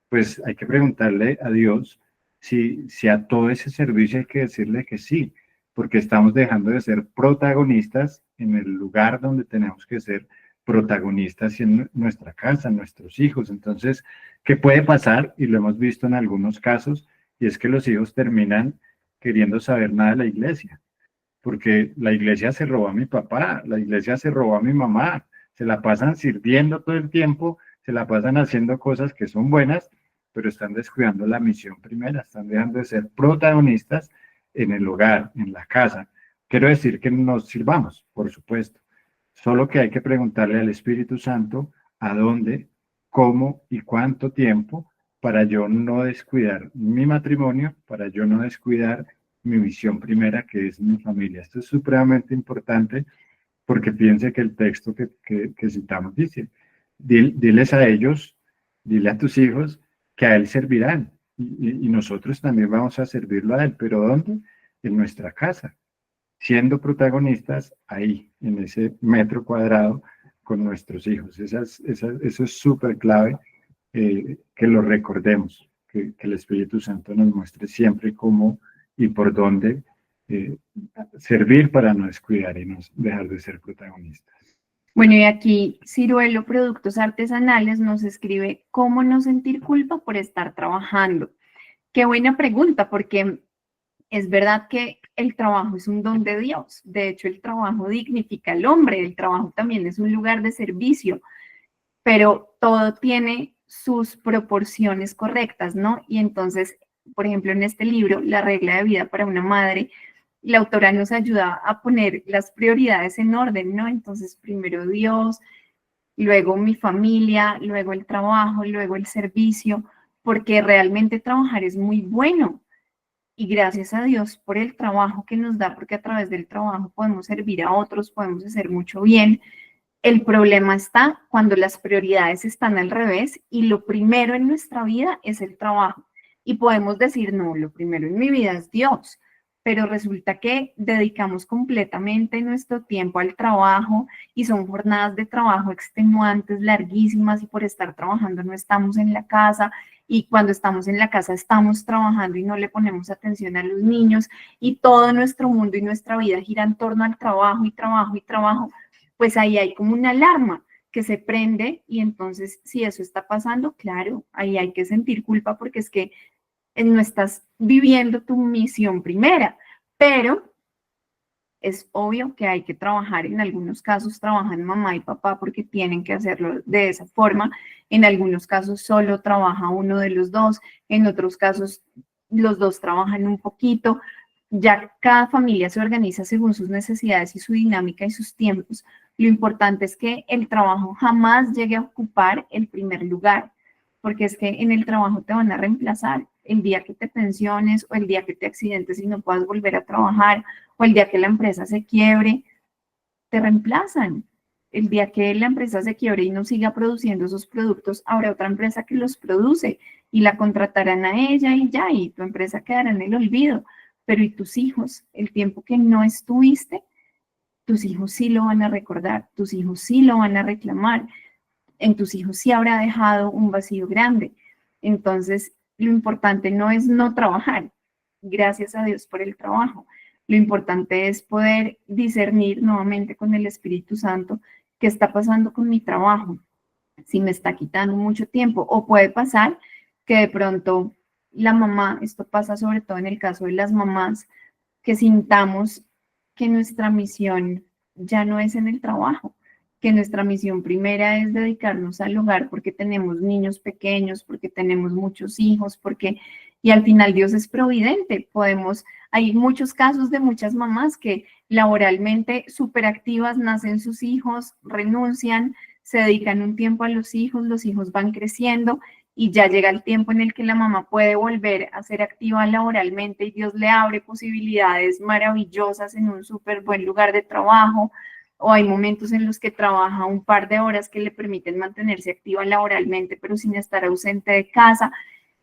pues hay que preguntarle a Dios si a todo ese servicio hay que decirle que sí, porque estamos dejando de ser protagonistas en el lugar donde tenemos que ser protagonistas en nuestra casa, en nuestros hijos. Entonces, ¿qué puede pasar? Y lo hemos visto en algunos casos, y es que los hijos terminan queriendo saber nada de la iglesia, porque la iglesia se robó a mi papá, la iglesia se robó a mi mamá, se la pasan sirviendo todo el tiempo, se la pasan haciendo cosas que son buenas, pero están descuidando la misión primera, están dejando de ser protagonistas en el hogar, en la casa. Quiero decir que nos sirvamos, por supuesto, solo que hay que preguntarle al Espíritu Santo a dónde, cómo y cuánto tiempo para yo no descuidar mi matrimonio, para yo no descuidar mi misión primera, que es mi familia. Esto es supremamente importante porque piense que el texto que citamos dice, diles a ellos, dile a tus hijos que a él servirán y nosotros también vamos a servirlo a él, pero ¿dónde? En nuestra casa, siendo protagonistas ahí, en ese metro cuadrado con nuestros hijos. Eso es súper clave, que lo recordemos, que el Espíritu Santo nos muestre siempre cómo y por dónde servir para no descuidar y no dejar de ser protagonistas. Bueno, y aquí Ciruelo Productos Artesanales nos escribe, ¿cómo no sentir culpa por estar trabajando? Qué buena pregunta, porque es verdad que el trabajo es un don de Dios. De hecho, el trabajo dignifica al hombre, el trabajo también es un lugar de servicio, pero todo tiene sus proporciones correctas, ¿no? Y entonces, por ejemplo, en este libro, La regla de vida para una madre, la autora nos ayuda a poner las prioridades en orden, ¿no? Entonces, primero Dios, luego mi familia, luego el trabajo, luego el servicio, porque realmente trabajar es muy bueno. Y gracias a Dios por el trabajo que nos da, porque a través del trabajo podemos servir a otros, podemos hacer mucho bien. El problema está cuando las prioridades están al revés y lo primero en nuestra vida es el trabajo. Y podemos decir, no, lo primero en mi vida es Dios, pero resulta que dedicamos completamente nuestro tiempo al trabajo y son jornadas de trabajo extenuantes, larguísimas, y por estar trabajando no estamos en la casa, y cuando estamos en la casa estamos trabajando y no le ponemos atención a los niños, y todo nuestro mundo y nuestra vida gira en torno al trabajo y trabajo y trabajo. Pues ahí hay como una alarma que se prende, y entonces si eso está pasando, claro, ahí hay que sentir culpa porque es que no estás viviendo tu misión primera, pero es obvio que hay que trabajar. En algunos casos trabajan mamá y papá porque tienen que hacerlo de esa forma, en algunos casos solo trabaja uno de los dos, en otros casos los dos trabajan un poquito. Ya cada familia se organiza según sus necesidades y su dinámica y sus tiempos. Lo importante es que el trabajo jamás llegue a ocupar el primer lugar, porque es que en el trabajo te van a reemplazar el día que te pensiones o el día que te accidentes y no puedas volver a trabajar, o el día que la empresa se quiebre, te reemplazan. El día que la empresa se quiebre y no siga produciendo esos productos, habrá otra empresa que los produce y la contratarán a ella y ya, y tu empresa quedará en el olvido. Pero ¿y tus hijos? El tiempo que no estuviste, tus hijos sí lo van a recordar, tus hijos sí lo van a reclamar, en tus hijos sí habrá dejado un vacío grande. Entonces, lo importante no es no trabajar, gracias a Dios por el trabajo. Lo importante es poder discernir nuevamente con el Espíritu Santo qué está pasando con mi trabajo, si me está quitando mucho tiempo, o puede pasar que de pronto la mamá, esto pasa sobre todo en el caso de las mamás, que sintamos que nuestra misión ya no es en el trabajo, que nuestra misión primera es dedicarnos al hogar porque tenemos niños pequeños, porque tenemos muchos hijos, porque, y al final Dios es providente. Hay muchos casos de muchas mamás que laboralmente súper activas, nacen sus hijos, renuncian, se dedican un tiempo a los hijos van creciendo y ya llega el tiempo en el que la mamá puede volver a ser activa laboralmente y Dios le abre posibilidades maravillosas en un súper buen lugar de trabajo, o hay momentos en los que trabaja un par de horas que le permiten mantenerse activa laboralmente, pero sin estar ausente de casa.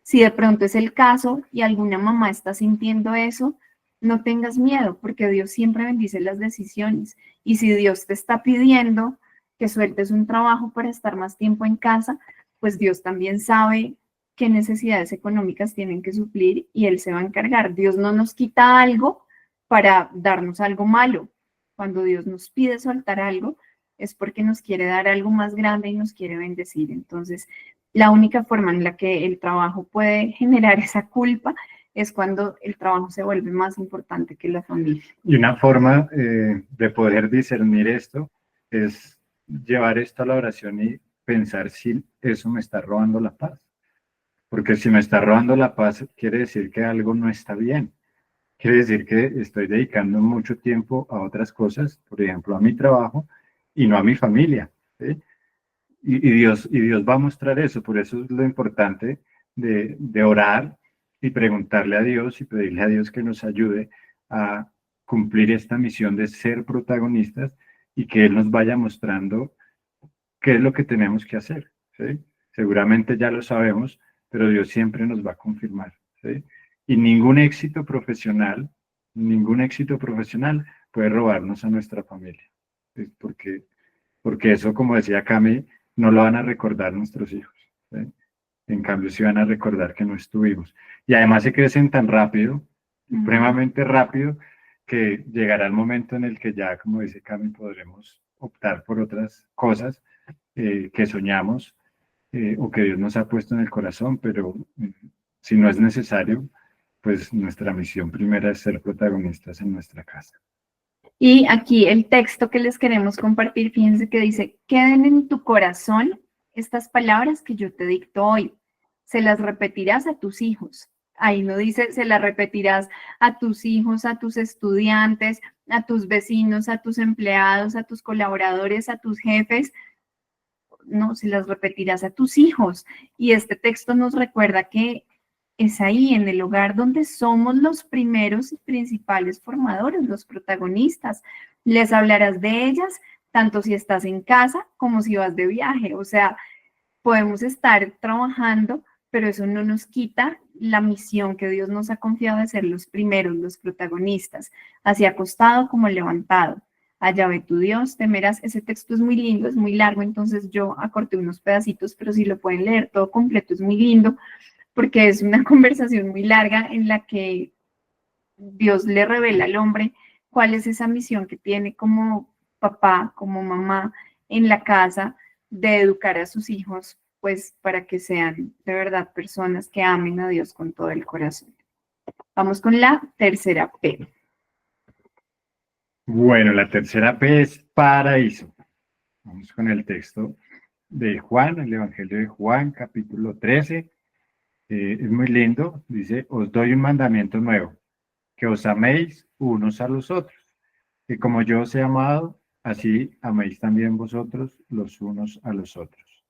Si de pronto es el caso y alguna mamá está sintiendo eso, no tengas miedo, porque Dios siempre bendice las decisiones. Y si Dios te está pidiendo que sueltes un trabajo para estar más tiempo en casa, pues Dios también sabe qué necesidades económicas tienen que suplir y Él se va a encargar. Dios no nos quita algo para darnos algo malo. Cuando Dios nos pide soltar algo, es porque nos quiere dar algo más grande y nos quiere bendecir. Entonces, la única forma en la que el trabajo puede generar esa culpa es cuando el trabajo se vuelve más importante que la familia. Y una forma de poder discernir esto es llevar esto a la oración y pensar si eso me está robando la paz. Porque si me está robando la paz, quiere decir que algo no está bien. Quiere decir que estoy dedicando mucho tiempo a otras cosas, por ejemplo, a mi trabajo y no a mi familia, ¿sí? Y Dios va a mostrar eso. Por eso es lo importante de orar y preguntarle a Dios y pedirle a Dios que nos ayude a cumplir esta misión de ser protagonistas y que Él nos vaya mostrando qué es lo que tenemos que hacer, ¿sí? Seguramente ya lo sabemos, pero Dios siempre nos va a confirmar, ¿sí? Y ningún éxito profesional puede robarnos a nuestra familia, ¿sí? Porque eso, como decía Cami, no lo van a recordar nuestros hijos, ¿sí? En cambio, sí van a recordar que no estuvimos. Y además se crecen tan rápido, supremamente rápido, que llegará el momento en el que ya, como dice Cami, podremos optar por otras cosas que soñamos o que Dios nos ha puesto en el corazón, pero si no es necesario, pues nuestra misión primera es ser protagonistas en nuestra casa. Y aquí el texto que les queremos compartir, fíjense que dice, queden en tu corazón estas palabras que yo te dicto hoy. Se las repetirás a tus hijos. Ahí no dice, se las repetirás a tus hijos, a tus estudiantes, a tus vecinos, a tus empleados, a tus colaboradores, a tus jefes. No, se las repetirás a tus hijos. Y este texto nos recuerda que es ahí en el hogar donde somos los primeros y principales formadores, los protagonistas. Les hablarás de ellas tanto si estás en casa como si vas de viaje. O sea, podemos estar trabajando, pero eso no nos quita la misión que Dios nos ha confiado de ser los primeros, los protagonistas, así acostado como levantado. Allá ve tu Dios, temerás. Ese texto es muy lindo, es muy largo, entonces yo acorté unos pedacitos, pero si lo pueden leer todo completo es muy lindo, porque es una conversación muy larga en la que Dios le revela al hombre cuál es esa misión que tiene como papá, como mamá en la casa, de educar a sus hijos, pues para que sean de verdad personas que amen a Dios con todo el corazón. Vamos con la tercera P. Bueno, la tercera P es paraíso. Vamos con el texto de Juan, el Evangelio de Juan, capítulo 13. Es muy lindo. Dice, os doy un mandamiento nuevo, que os améis unos a los otros. Que como yo os he amado, así améis también vosotros los unos a los otros.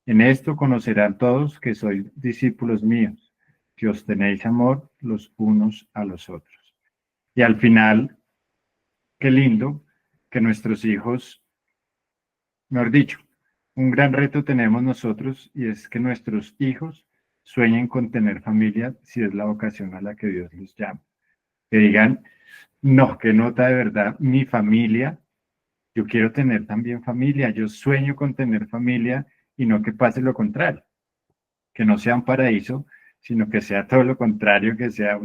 En esto conocerán todos que sois discípulos míos, que os tenéis amor los unos a los otros. Y al final, qué lindo que nuestros hijos, mejor dicho, un gran reto tenemos nosotros y es que nuestros hijos sueñen con tener familia si es la vocación a la que Dios los llama. Que digan, no, qué nota de verdad, mi familia, yo quiero tener también familia, yo sueño con tener familia y no que pase lo contrario, que no sea un paraíso, sino que sea todo lo contrario, que sea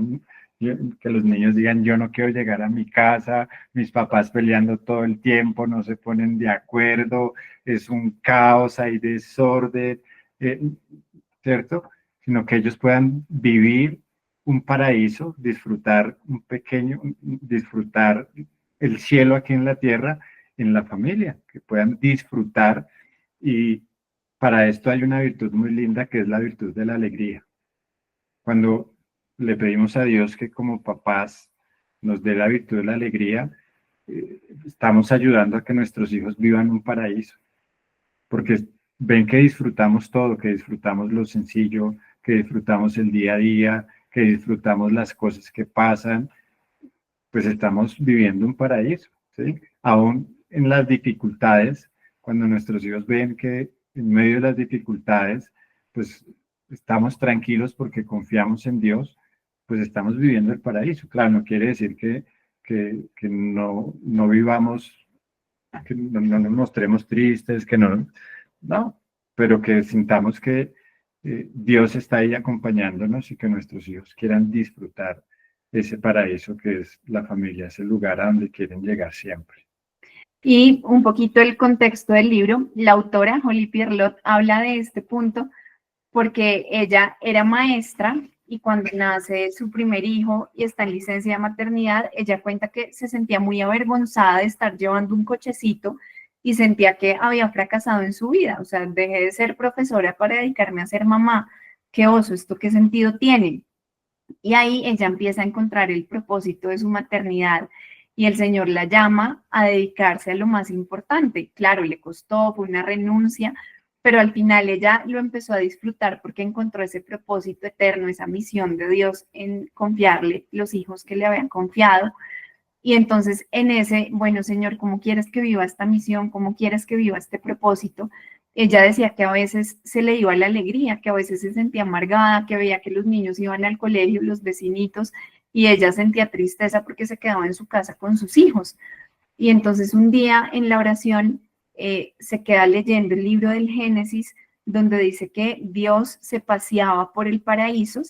que los niños digan, yo no quiero llegar a mi casa, mis papás peleando todo el tiempo, no se ponen de acuerdo, es un caos, hay desorden, ¿cierto? Sino que ellos puedan vivir un paraíso, disfrutar disfrutar el cielo aquí en la tierra, en la familia, que puedan disfrutar. Y para esto hay una virtud muy linda que es la virtud de la alegría. Cuando le pedimos a Dios que como papás nos dé la virtud de la alegría, estamos ayudando a que nuestros hijos vivan un paraíso, porque ven que disfrutamos todo, que disfrutamos lo sencillo, que disfrutamos el día a día, que disfrutamos las cosas que pasan, pues estamos viviendo un paraíso, ¿sí? Aún en las dificultades, cuando nuestros hijos ven que en medio de las dificultades, pues estamos tranquilos porque confiamos en Dios, pues estamos viviendo el paraíso. Claro, no quiere decir que no vivamos, que no nos mostremos tristes, que no, pero que sintamos que Dios está ahí acompañándonos y que nuestros hijos quieran disfrutar ese paraíso que es la familia, ese lugar a donde quieren llegar siempre. Y un poquito el contexto del libro, la autora Holly Pierlot habla de este punto porque ella era maestra y cuando nace su primer hijo y está en licencia de maternidad, ella cuenta que se sentía muy avergonzada de estar llevando un cochecito y sentía que había fracasado en su vida. O sea, dejé de ser profesora para dedicarme a ser mamá. Qué oso, ¿esto qué sentido tiene? Y ahí ella empieza a encontrar el propósito de su maternidad y el Señor la llama a dedicarse a lo más importante. Claro, le costó, fue una renuncia, pero al final ella lo empezó a disfrutar porque encontró ese propósito eterno, esa misión de Dios en confiarle los hijos que le habían confiado. Y entonces en ese, bueno, Señor, ¿cómo quieres que viva esta misión? ¿Cómo quieres que viva este propósito? Ella decía que a veces se le iba la alegría, que a veces se sentía amargada, que veía que los niños iban al colegio, los vecinitos, y ella sentía tristeza porque se quedaba en su casa con sus hijos. Y entonces un día en la oración se queda leyendo el libro del Génesis, donde dice que Dios se paseaba por el paraíso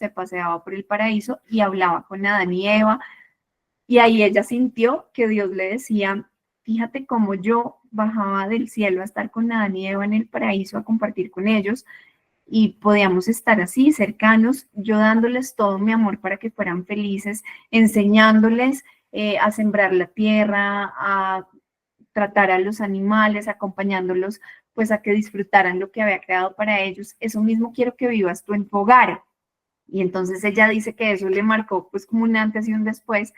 y hablaba con Adán y Eva. Y ahí ella sintió que Dios le decía, fíjate cómo yo bajaba del cielo a estar con Adán y Eva en el paraíso, a compartir con ellos, y podíamos estar así, cercanos, yo dándoles todo mi amor para que fueran felices, enseñándoles a sembrar la tierra, a tratar a los animales, acompañándolos pues a que disfrutaran lo que había creado para ellos. Eso mismo quiero que vivas tú en tu hogar. Y entonces ella dice que eso le marcó pues como un antes y un después,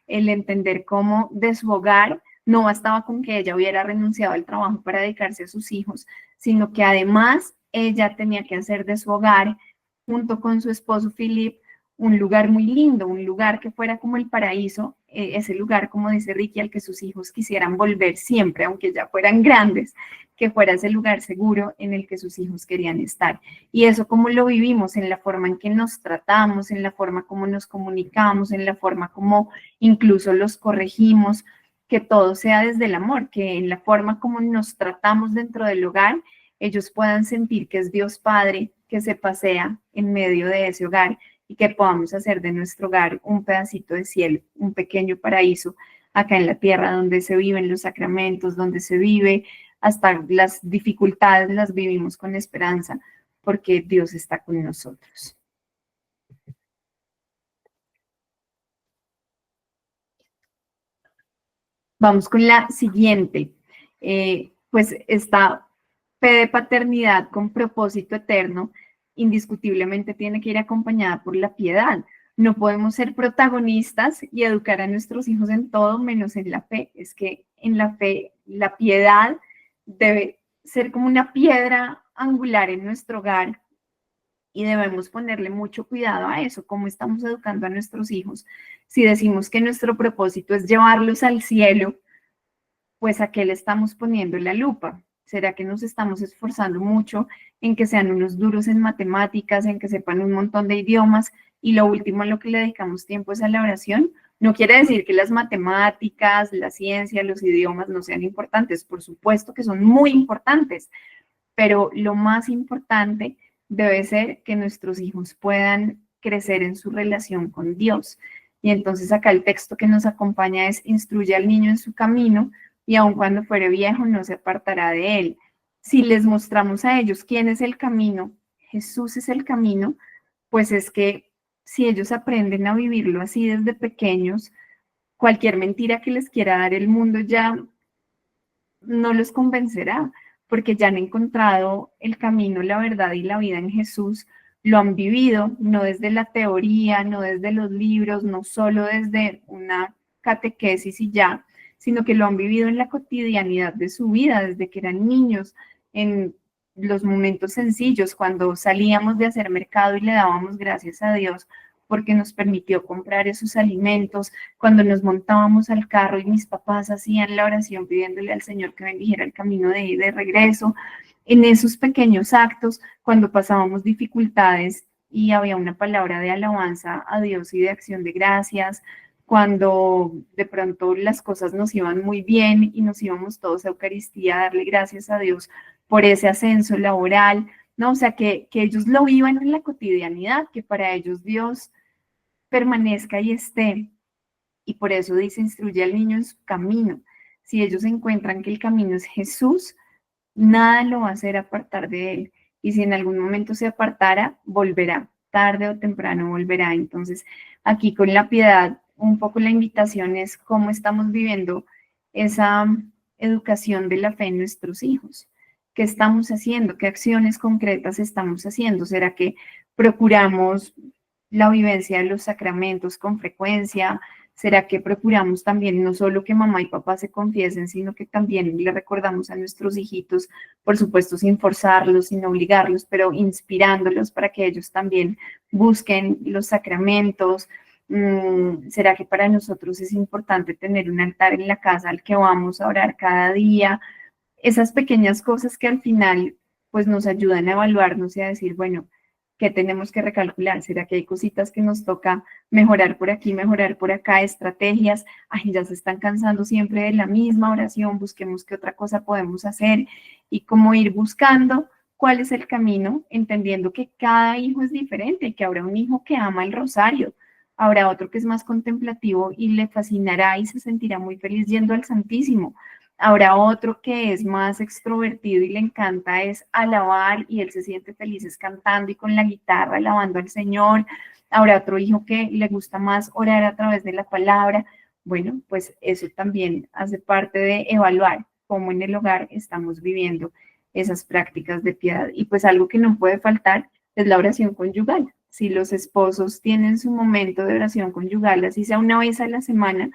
el entender cómo de su hogar no bastaba con que ella hubiera renunciado al trabajo para dedicarse a sus hijos, sino que además ella tenía que hacer de su hogar, junto con su esposo Philip, un lugar muy lindo, un lugar que fuera como el paraíso, ese lugar, como dice Ricky, al que sus hijos quisieran volver siempre, aunque ya fueran grandes, que fuera ese lugar seguro en el que sus hijos querían estar. Y eso como lo vivimos, en la forma en que nos tratamos, en la forma como nos comunicamos, en la forma como incluso los corregimos, que todo sea desde el amor, que en la forma como nos tratamos dentro del hogar, ellos puedan sentir que es Dios Padre que se pasea en medio de ese hogar y que podamos hacer de nuestro hogar un pedacito de cielo, un pequeño paraíso acá en la tierra donde se viven los sacramentos, donde se vive hasta las dificultades, las vivimos con esperanza porque Dios está con nosotros. Vamos con la siguiente. Pues esta fe de paternidad con propósito eterno indiscutiblemente tiene que ir acompañada por la piedad. No podemos ser protagonistas y educar a nuestros hijos en todo menos en la fe. Es que en la fe, la piedad debe ser como una piedra angular en nuestro hogar y debemos ponerle mucho cuidado a eso, cómo estamos educando a nuestros hijos. Si decimos que nuestro propósito es llevarlos al cielo, pues ¿a qué le estamos poniendo la lupa? ¿Será que nos estamos esforzando mucho en que sean unos duros en matemáticas, en que sepan un montón de idiomas y lo último a lo que le dedicamos tiempo es a la oración? No quiere decir que las matemáticas, la ciencia, los idiomas no sean importantes, por supuesto que son muy importantes, pero lo más importante debe ser que nuestros hijos puedan crecer en su relación con Dios. Y entonces acá el texto que nos acompaña es: instruye al niño en su camino y aun cuando fuere viejo no se apartará de él. Si les mostramos a ellos quién es el camino, Jesús es el camino, pues es que si ellos aprenden a vivirlo así desde pequeños, cualquier mentira que les quiera dar el mundo ya no los convencerá, porque ya han encontrado el camino, la verdad y la vida en Jesús, lo han vivido, no desde la teoría, no desde los libros, no solo desde una catequesis y ya, sino que lo han vivido en la cotidianidad de su vida, desde que eran niños, en los momentos sencillos, cuando salíamos de hacer mercado y le dábamos gracias a Dios porque nos permitió comprar esos alimentos, cuando nos montábamos al carro y mis papás hacían la oración pidiéndole al Señor que bendijera el camino de regreso, en esos pequeños actos, cuando pasábamos dificultades y había una palabra de alabanza a Dios y de acción de gracias, cuando de pronto las cosas nos iban muy bien y nos íbamos todos a Eucaristía a darle gracias a Dios por ese ascenso laboral, ¿no? O sea, que ellos lo vivan en la cotidianidad, que para ellos Dios permanezca y esté. Y por eso dice, instruye al niño en su camino. Si ellos encuentran que el camino es Jesús, nada lo va a hacer apartar de él. Y si en algún momento se apartara, volverá, tarde o temprano volverá. Entonces, aquí con la piedad, un poco la invitación es cómo estamos viviendo esa educación de la fe en nuestros hijos. ¿Qué estamos haciendo? ¿Qué acciones concretas estamos haciendo? ¿Será que procuramos la vivencia de los sacramentos con frecuencia? ¿Será que procuramos también no solo que mamá y papá se confiesen, sino que también le recordamos a nuestros hijitos, por supuesto sin forzarlos, sin obligarlos, pero inspirándolos para que ellos también busquen los sacramentos? ¿Será que para nosotros es importante tener un altar en la casa al que vamos a orar cada día? Esas pequeñas cosas que al final pues nos ayudan a evaluarnos y a decir, bueno, ¿qué tenemos que recalcular? ¿Será que hay cositas que nos toca mejorar por aquí, mejorar por acá, estrategias? Ay, ya se están cansando siempre de la misma oración, busquemos qué otra cosa podemos hacer y cómo ir buscando cuál es el camino, entendiendo que cada hijo es diferente, que habrá un hijo que ama el rosario, habrá otro que es más contemplativo y le fascinará y se sentirá muy feliz yendo al Santísimo. Habrá otro que es más extrovertido y le encanta es alabar y él se siente feliz es cantando y con la guitarra alabando al Señor. Habrá otro hijo que le gusta más orar a través de la palabra. Bueno, pues eso también hace parte de evaluar cómo en el hogar estamos viviendo esas prácticas de piedad. Y pues algo que no puede faltar es la oración conyugal. Si los esposos tienen su momento de oración conyugal, así sea una vez a la semana,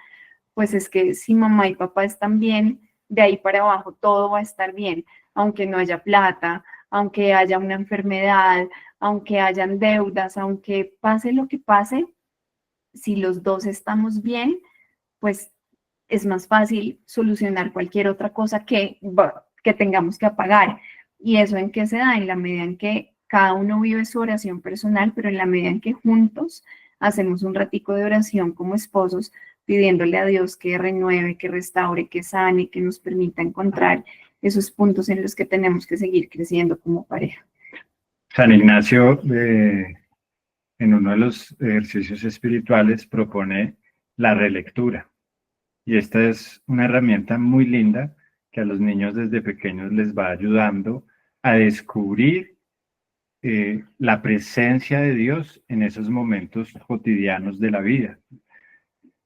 pues es que si mamá y papá están bien, de ahí para abajo todo va a estar bien, aunque no haya plata, aunque haya una enfermedad, aunque hayan deudas, aunque pase lo que pase, si los dos estamos bien, pues es más fácil solucionar cualquier otra cosa que tengamos que apagar. ¿Y eso en qué se da? En la medida en que cada uno vive su oración personal, pero en la medida en que juntos hacemos un ratico de oración como esposos, pidiéndole a Dios que renueve, que restaure, que sane, que nos permita encontrar esos puntos en los que tenemos que seguir creciendo como pareja. San Ignacio, en uno de los ejercicios espirituales, propone la relectura. Y esta es una herramienta muy linda que a los niños desde pequeños les va ayudando a descubrir la presencia de Dios en esos momentos cotidianos de la vida.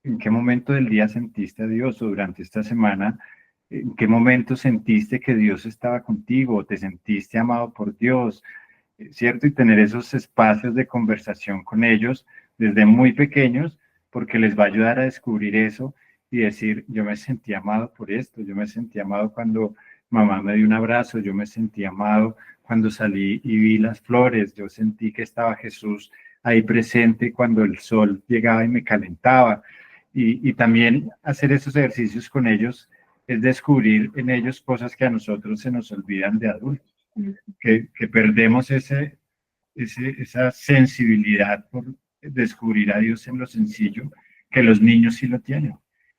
¿En qué momento del día sentiste a Dios o durante esta semana? ¿En qué momento sentiste que Dios estaba contigo o te sentiste amado por Dios? ¿Cierto? Y tener esos espacios de conversación con ellos desde muy pequeños, porque les va a ayudar a descubrir eso y decir, yo me sentí amado por esto, yo me sentí amado cuando mamá me dio un abrazo, yo me sentí amado cuando salí y vi las flores, yo sentí que estaba Jesús ahí presente cuando el sol llegaba y me calentaba. Y también hacer esos ejercicios con ellos es descubrir en ellos cosas que a nosotros se nos olvidan de adultos, que perdemos esa sensibilidad por descubrir a Dios en lo sencillo, que los niños sí lo tienen.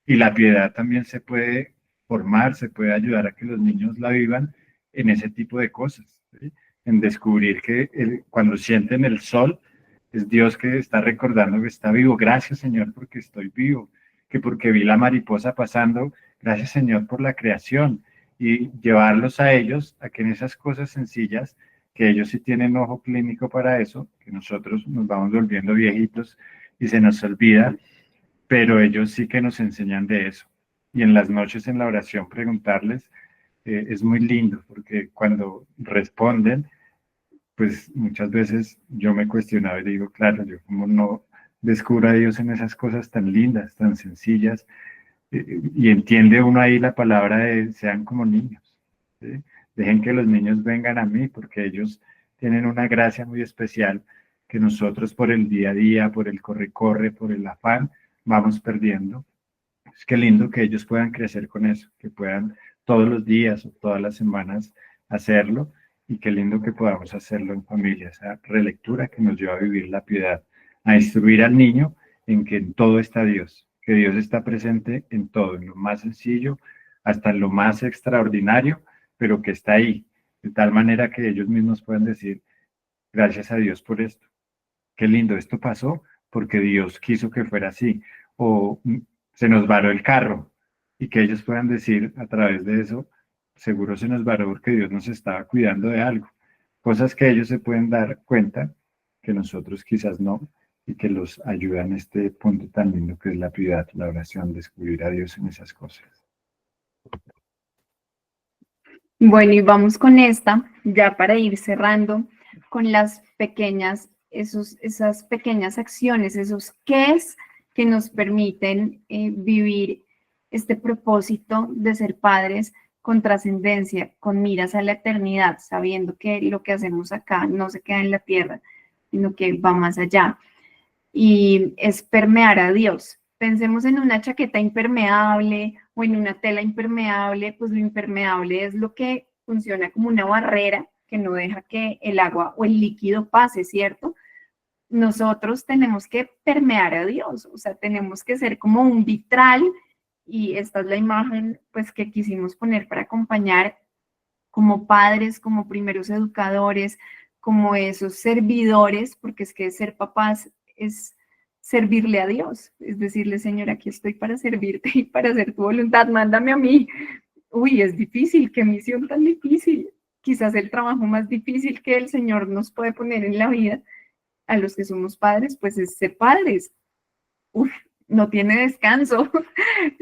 Y la piedad también se puede formar, se puede ayudar a que los niños la vivan en ese tipo de cosas, ¿sí? En descubrir que cuando sienten el sol, es Dios que está recordando que está vivo. Gracias, Señor, porque estoy vivo, que porque vi la mariposa pasando, gracias, Señor, por la creación. Y llevarlos a ellos a que en esas cosas sencillas, que ellos sí tienen ojo clínico para eso, que nosotros nos vamos volviendo viejitos y se nos olvida, pero ellos sí que nos enseñan de eso. Y en las noches en la oración preguntarles es muy lindo, porque cuando responden, pues muchas veces yo me cuestionaba y digo, claro, yo como no descubro a Dios en esas cosas tan lindas, tan sencillas, y entiende uno ahí la palabra de sean como niños, ¿sí? Dejen que los niños vengan a mí, porque ellos tienen una gracia muy especial que nosotros por el día a día, por el corre-corre, por el afán, vamos perdiendo. Es que lindo que ellos puedan crecer con eso, que puedan todos los días o todas las semanas hacerlo, y qué lindo que podamos hacerlo en familia, esa relectura que nos lleva a vivir la piedad, a instruir al niño en que en todo está Dios, que Dios está presente en todo, en lo más sencillo hasta en lo más extraordinario, pero que está ahí, de tal manera que ellos mismos puedan decir, gracias a Dios por esto. Qué lindo, esto pasó porque Dios quiso que fuera así. O se nos varó el carro y que ellos puedan decir a través de eso, seguro se nos varó porque Dios nos estaba cuidando de algo. Cosas que ellos se pueden dar cuenta que nosotros quizás no, y que los ayudan en este punto tan lindo que es la piedad, la oración, descubrir a Dios en esas cosas. Bueno, y vamos con esta, ya para ir cerrando, con las pequeñas, esas pequeñas acciones, esos qués que nos permiten vivir este propósito de ser padres con trascendencia, con miras a la eternidad, sabiendo que lo que hacemos acá no se queda en la tierra, sino que va más allá. Y es permear a Dios. Pensemos en una chaqueta impermeable o en una tela impermeable, pues lo impermeable es lo que funciona como una barrera que no deja que el agua o el líquido pase, ¿cierto? Nosotros tenemos que permear a Dios, o sea, tenemos que ser como un vitral, y esta es la imagen pues que quisimos poner para acompañar como padres, como primeros educadores, como esos servidores, porque es que ser papás es servirle a Dios, es decirle, Señor, aquí estoy para servirte y para hacer tu voluntad, mándame a mí. uy, es difícil, qué misión tan difícil. Quizás el trabajo más difícil que el Señor nos puede poner en la vida a los que somos padres, pues es ser padres. Uf, no tiene descanso,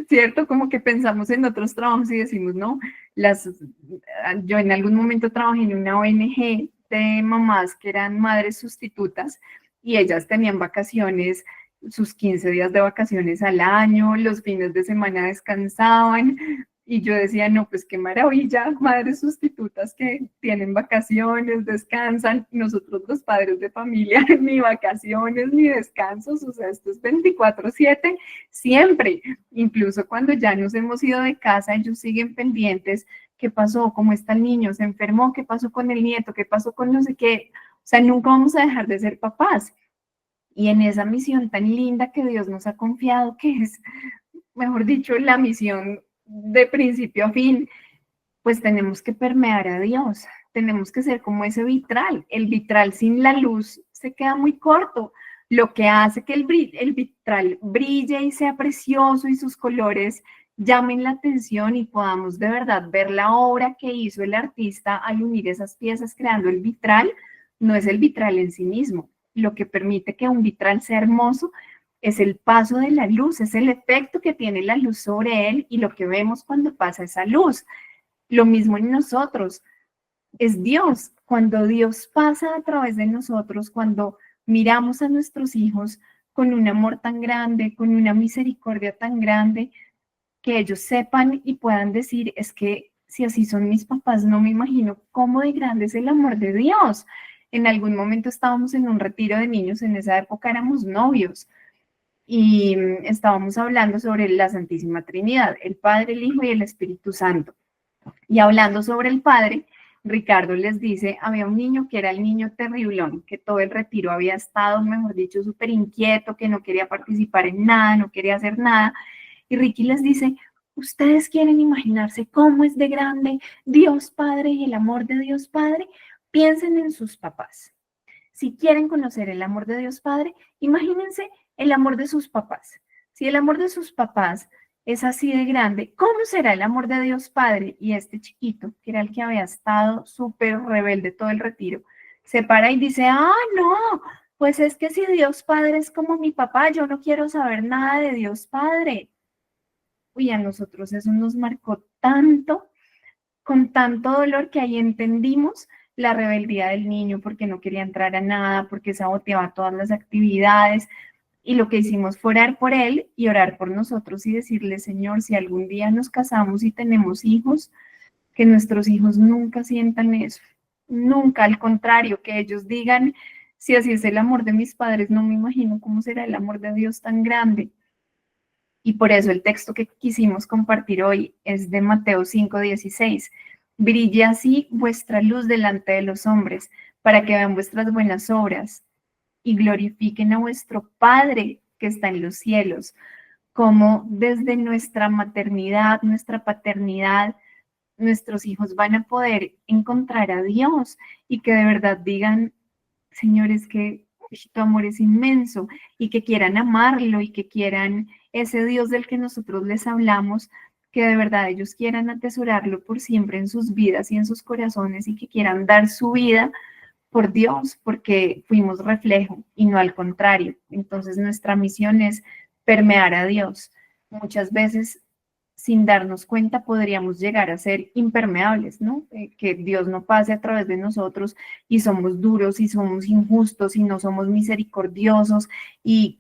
¿cierto? Como que pensamos en otros trabajos y decimos, no, yo en algún momento trabajé en una ONG de mamás que eran madres sustitutas y ellas tenían vacaciones, sus 15 días de vacaciones al año, los fines de semana descansaban, y yo decía, no, pues qué maravilla, madres sustitutas que tienen vacaciones, descansan. Nosotros los padres de familia, ni vacaciones, ni descansos, o sea, esto es 24/7, siempre. Incluso cuando ya nos hemos ido de casa, ellos siguen pendientes. ¿Qué pasó? ¿Cómo está el niño? ¿Se enfermó? ¿Qué pasó con el nieto? ¿Qué pasó con no sé qué? O sea, nunca vamos a dejar de ser papás. Y en esa misión tan linda que Dios nos ha confiado, que es, mejor dicho, la misión de principio a fin, pues tenemos que permear a Dios, tenemos que ser como ese vitral. El vitral sin la luz se queda muy corto, lo que hace que el vitral brille y sea precioso y sus colores llamen la atención y podamos de verdad ver la obra que hizo el artista al unir esas piezas creando el vitral. No es el vitral en sí mismo, lo que permite que un vitral sea hermoso es el paso de la luz, es el efecto que tiene la luz sobre él y lo que vemos cuando pasa esa luz. Lo mismo en nosotros, es Dios. Cuando Dios pasa a través de nosotros, cuando miramos a nuestros hijos con un amor tan grande, con una misericordia tan grande, que ellos sepan y puedan decir, es que si así son mis papás, no me imagino cómo de grande es el amor de Dios. En algún momento estábamos en un retiro de niños, en esa época éramos novios, y estábamos hablando sobre la Santísima Trinidad, el Padre, el Hijo y el Espíritu Santo. Y hablando sobre el Padre, Ricardo les dice, había un niño que era el niño terriblón, que todo el retiro había estado, mejor dicho, súper inquieto, que no quería participar en nada, no quería hacer nada. Y Ricky les dice, ¿ustedes quieren imaginarse cómo es de grande Dios Padre y el amor de Dios Padre? Piensen en sus papás. Si quieren conocer el amor de Dios Padre, imagínense el amor de sus papás. Si el amor de sus papás es así de grande, ¿cómo será el amor de Dios Padre? Y este chiquito, que era el que había estado súper rebelde todo el retiro, se para y dice, no, pues es que si Dios Padre es como mi papá, yo no quiero saber nada de Dios Padre. Uy, a nosotros eso nos marcó tanto, con tanto dolor, que ahí entendimos la rebeldía del niño, porque no quería entrar a nada, porque saboteaba todas las actividades. Y lo que hicimos fue orar por él y orar por nosotros y decirle, Señor, si algún día nos casamos y tenemos hijos, que nuestros hijos nunca sientan eso, nunca, al contrario, que ellos digan, si así es el amor de mis padres, no me imagino cómo será el amor de Dios tan grande. Y por eso el texto que quisimos compartir hoy es de Mateo 5:16. Brille así vuestra luz delante de los hombres, para que vean vuestras buenas obras y glorifiquen a vuestro Padre que está en los cielos. Como desde nuestra maternidad, nuestra paternidad, nuestros hijos van a poder encontrar a Dios y que de verdad digan, Señor, es que tu amor es inmenso, y que quieran amarlo y que quieran ese Dios del que nosotros les hablamos, que de verdad ellos quieran atesorarlo por siempre en sus vidas y en sus corazones, y que quieran dar su vida por Dios, porque fuimos reflejo y no al contrario. Entonces nuestra misión es permear a Dios. Muchas veces, sin darnos cuenta, podríamos llegar a ser impermeables, ¿no? Que Dios no pase a través de nosotros y somos duros y somos injustos y no somos misericordiosos. ¿Y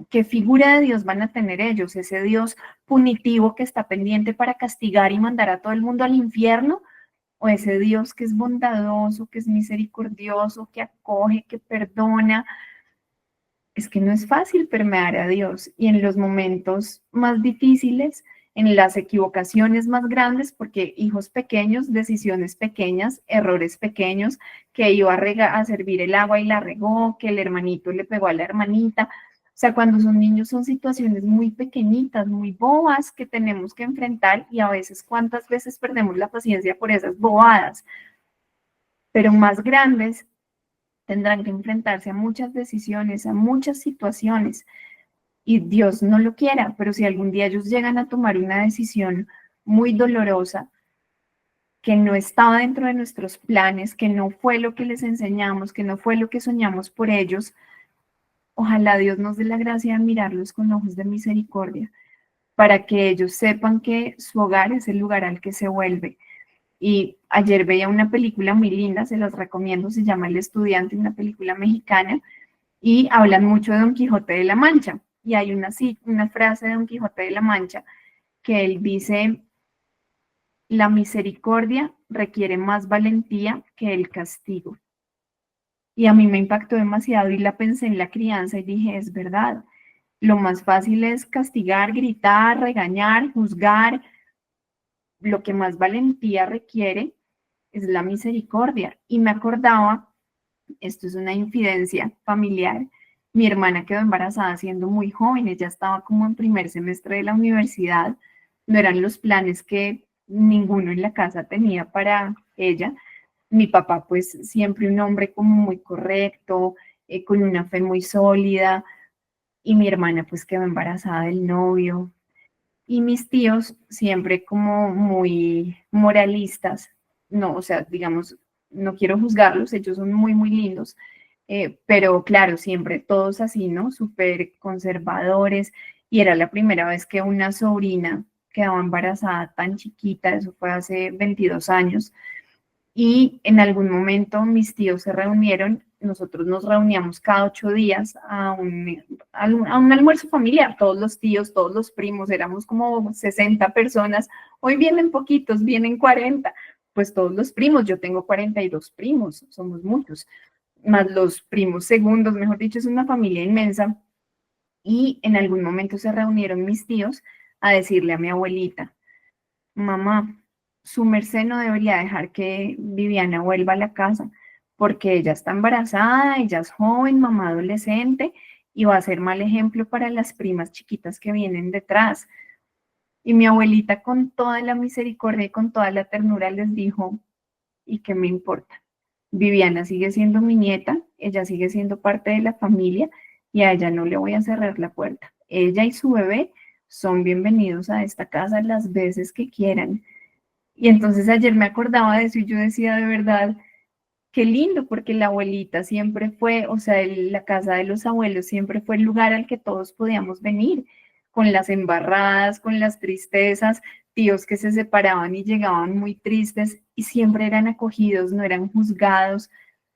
qué figura de Dios van a tener ellos? ¿Ese Dios punitivo que está pendiente para castigar y mandar a todo el mundo al infierno? ¿O ese Dios que es bondadoso, que es misericordioso, que acoge, que perdona? Es que no es fácil permear a Dios, y en los momentos más difíciles, en las equivocaciones más grandes, porque hijos pequeños, decisiones pequeñas, errores pequeños, que iba a servir el agua y la regó, que el hermanito le pegó a la hermanita. O sea, cuando son niños son situaciones muy pequeñitas, muy bobas que tenemos que enfrentar, y a veces, ¿cuántas veces perdemos la paciencia por esas bobadas? Pero más grandes tendrán que enfrentarse a muchas decisiones, a muchas situaciones, y Dios no lo quiera, pero si algún día ellos llegan a tomar una decisión muy dolorosa, que no estaba dentro de nuestros planes, que no fue lo que les enseñamos, que no fue lo que soñamos por ellos. Ojalá Dios nos dé la gracia de mirarlos con ojos de misericordia, para que ellos sepan que su hogar es el lugar al que se vuelve. Y ayer veía una película muy linda, se las recomiendo, se llama El Estudiante, una película mexicana, y hablan mucho de Don Quijote de la Mancha. Y hay una frase de Don Quijote de la Mancha que él dice: la misericordia requiere más valentía que el castigo. Y a mí me impactó demasiado y la pensé en la crianza y dije, es verdad, lo más fácil es castigar, gritar, regañar, juzgar. Lo que más valentía requiere es la misericordia. Y me acordaba, esto es una infidencia familiar, mi hermana quedó embarazada siendo muy joven, ella estaba como en primer semestre de la universidad, no eran los planes que ninguno en la casa tenía para ella. Mi papá, pues siempre un hombre como muy correcto, con una fe muy sólida, y mi hermana pues quedó embarazada del novio, y mis tíos siempre como muy moralistas, no, o sea, digamos, no quiero juzgarlos, ellos son muy, muy lindos, pero claro, siempre todos así, ¿no? Súper conservadores, y era la primera vez que una sobrina quedaba embarazada tan chiquita, eso fue hace 22 años, y en algún momento mis tíos se reunieron, nosotros nos reuníamos cada 8 días a un almuerzo familiar, todos los tíos, todos los primos, éramos como 60 personas, hoy vienen poquitos, vienen 40, pues todos los primos, yo tengo 42 primos, somos muchos, más los primos segundos, mejor dicho, es una familia inmensa, y en algún momento se reunieron mis tíos a decirle a mi abuelita: mamá, su merced no debería dejar que Viviana vuelva a la casa, porque ella está embarazada, ella es joven, mamá adolescente, y va a ser mal ejemplo para las primas chiquitas que vienen detrás. Y mi abuelita, con toda la misericordia y con toda la ternura, les dijo: ¿y qué me importa? Viviana sigue siendo mi nieta, ella sigue siendo parte de la familia, y a ella no le voy a cerrar la puerta. Ella y su bebé son bienvenidos a esta casa las veces que quieran. Y entonces ayer me acordaba de eso y yo decía, de verdad, qué lindo, porque la abuelita siempre fue, o sea, la casa de los abuelos siempre fue el lugar al que todos podíamos venir, con las embarradas, con las tristezas, tíos que se separaban y llegaban muy tristes y siempre eran acogidos, no eran juzgados.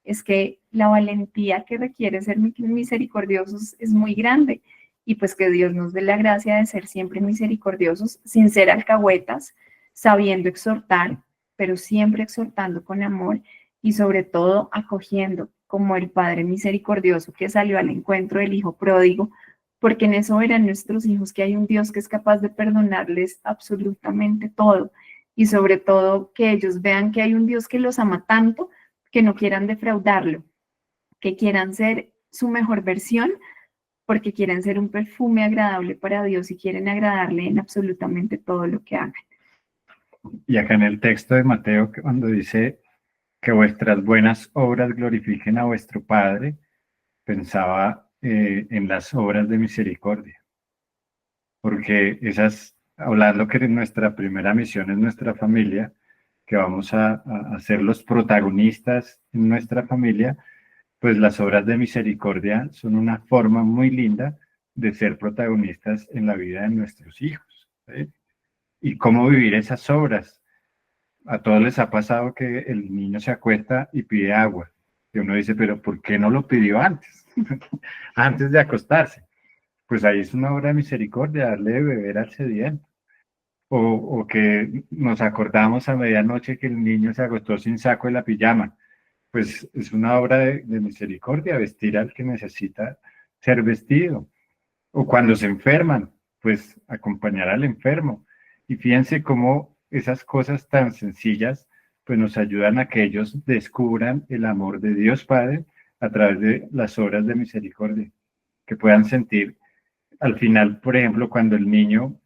Es que la valentía que requiere ser misericordiosos es muy grande, y pues que Dios nos dé la gracia de ser siempre misericordiosos, sin ser alcahuetas, sabiendo exhortar, pero siempre exhortando con amor, y sobre todo acogiendo, como el Padre misericordioso que salió al encuentro del Hijo pródigo, porque en eso verán nuestros hijos que hay un Dios que es capaz de perdonarles absolutamente todo, y sobre todo que ellos vean que hay un Dios que los ama tanto que no quieran defraudarlo, que quieran ser su mejor versión, porque quieren ser un perfume agradable para Dios y quieren agradarle en absolutamente todo lo que hagan. Y acá en el texto de Mateo, cuando dice que vuestras buenas obras glorifiquen a vuestro Padre, pensaba en las obras de misericordia, porque hablando que nuestra primera misión es nuestra familia, que vamos a ser los protagonistas en nuestra familia, pues las obras de misericordia son una forma muy linda de ser protagonistas en la vida de nuestros hijos, ¿sí? ¿Y cómo vivir esas obras? A todos les ha pasado que el niño se acuesta y pide agua. Y uno dice, pero ¿por qué no lo pidió antes? Antes de acostarse. Pues ahí es una obra de misericordia, darle de beber al sediento. O que nos acordamos a medianoche que el niño se acostó sin saco de la pijama. Pues es una obra de misericordia, vestir al que necesita ser vestido. O cuando se enferman, pues acompañar al enfermo. Y fíjense cómo esas cosas tan sencillas, pues nos ayudan a que ellos descubran el amor de Dios Padre a través de las obras de misericordia, que puedan sentir al final, por ejemplo, cuando el niño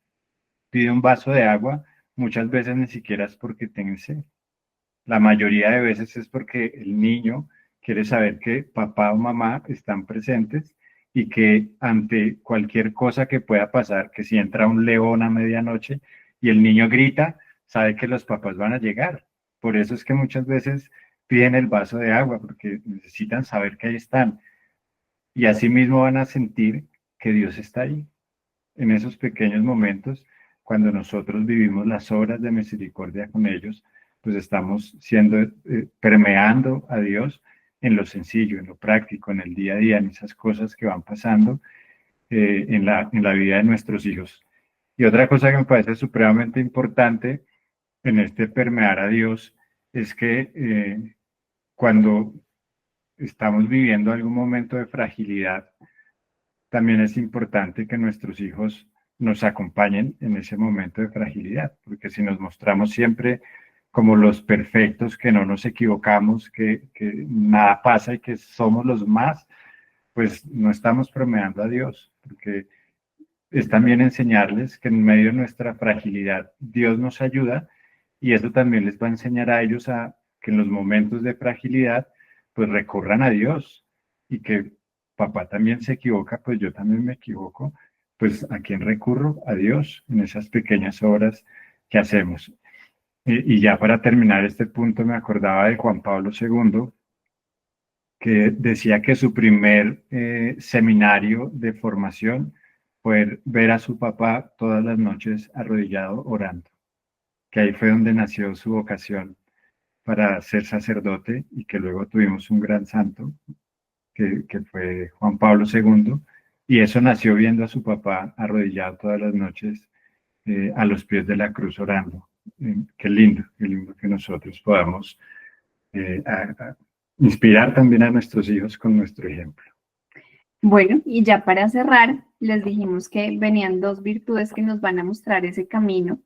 pide un vaso de agua, muchas veces ni siquiera es porque tenga sed. La mayoría de veces es porque el niño quiere saber que papá o mamá están presentes y que ante cualquier cosa que pueda pasar, que si entra un león a medianoche, y el niño grita, sabe que los papás van a llegar. Por eso es que muchas veces piden el vaso de agua, porque necesitan saber que ahí están. Y así mismo van a sentir que Dios está ahí. En esos pequeños momentos, cuando nosotros vivimos las horas de misericordia con ellos, pues estamos permeando a Dios en lo sencillo, en lo práctico, en el día a día, en esas cosas que van pasando en la vida de nuestros hijos. Y otra cosa que me parece supremamente importante en este permear a Dios es que cuando estamos viviendo algún momento de fragilidad, también es importante que nuestros hijos nos acompañen en ese momento de fragilidad, porque si nos mostramos siempre como los perfectos, que no nos equivocamos, que nada pasa y que somos los más, pues no estamos promediando a Dios, porque es también enseñarles que en medio de nuestra fragilidad Dios nos ayuda, y eso también les va a enseñar a ellos a que en los momentos de fragilidad pues recurran a Dios, y que papá también se equivoca, pues yo también me equivoco, pues ¿a quién recurro? A Dios en esas pequeñas obras que hacemos. Y ya para terminar este punto me acordaba de Juan Pablo II, que decía que su primer seminario de formación fue ver a su papá todas las noches arrodillado orando, que ahí fue donde nació su vocación para ser sacerdote, y que luego tuvimos un gran santo, que fue Juan Pablo II, y eso nació viendo a su papá arrodillado todas las noches a los pies de la cruz orando. Qué lindo que nosotros podamos inspirar también a nuestros hijos con nuestro ejemplo. Bueno, y ya para cerrar, les dijimos que venían 2 virtudes que nos van a mostrar ese camino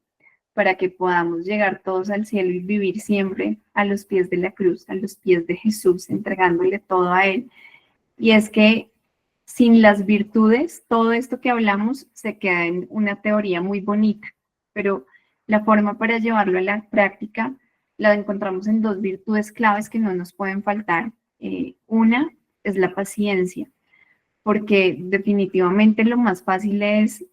para que podamos llegar todos al cielo y vivir siempre a los pies de la cruz, a los pies de Jesús, entregándole todo a Él. Y es que sin las virtudes, todo esto que hablamos se queda en una teoría muy bonita, pero la forma para llevarlo a la práctica la encontramos en 2 virtudes claves que no nos pueden faltar. Una es la paciencia, porque definitivamente lo más fácil es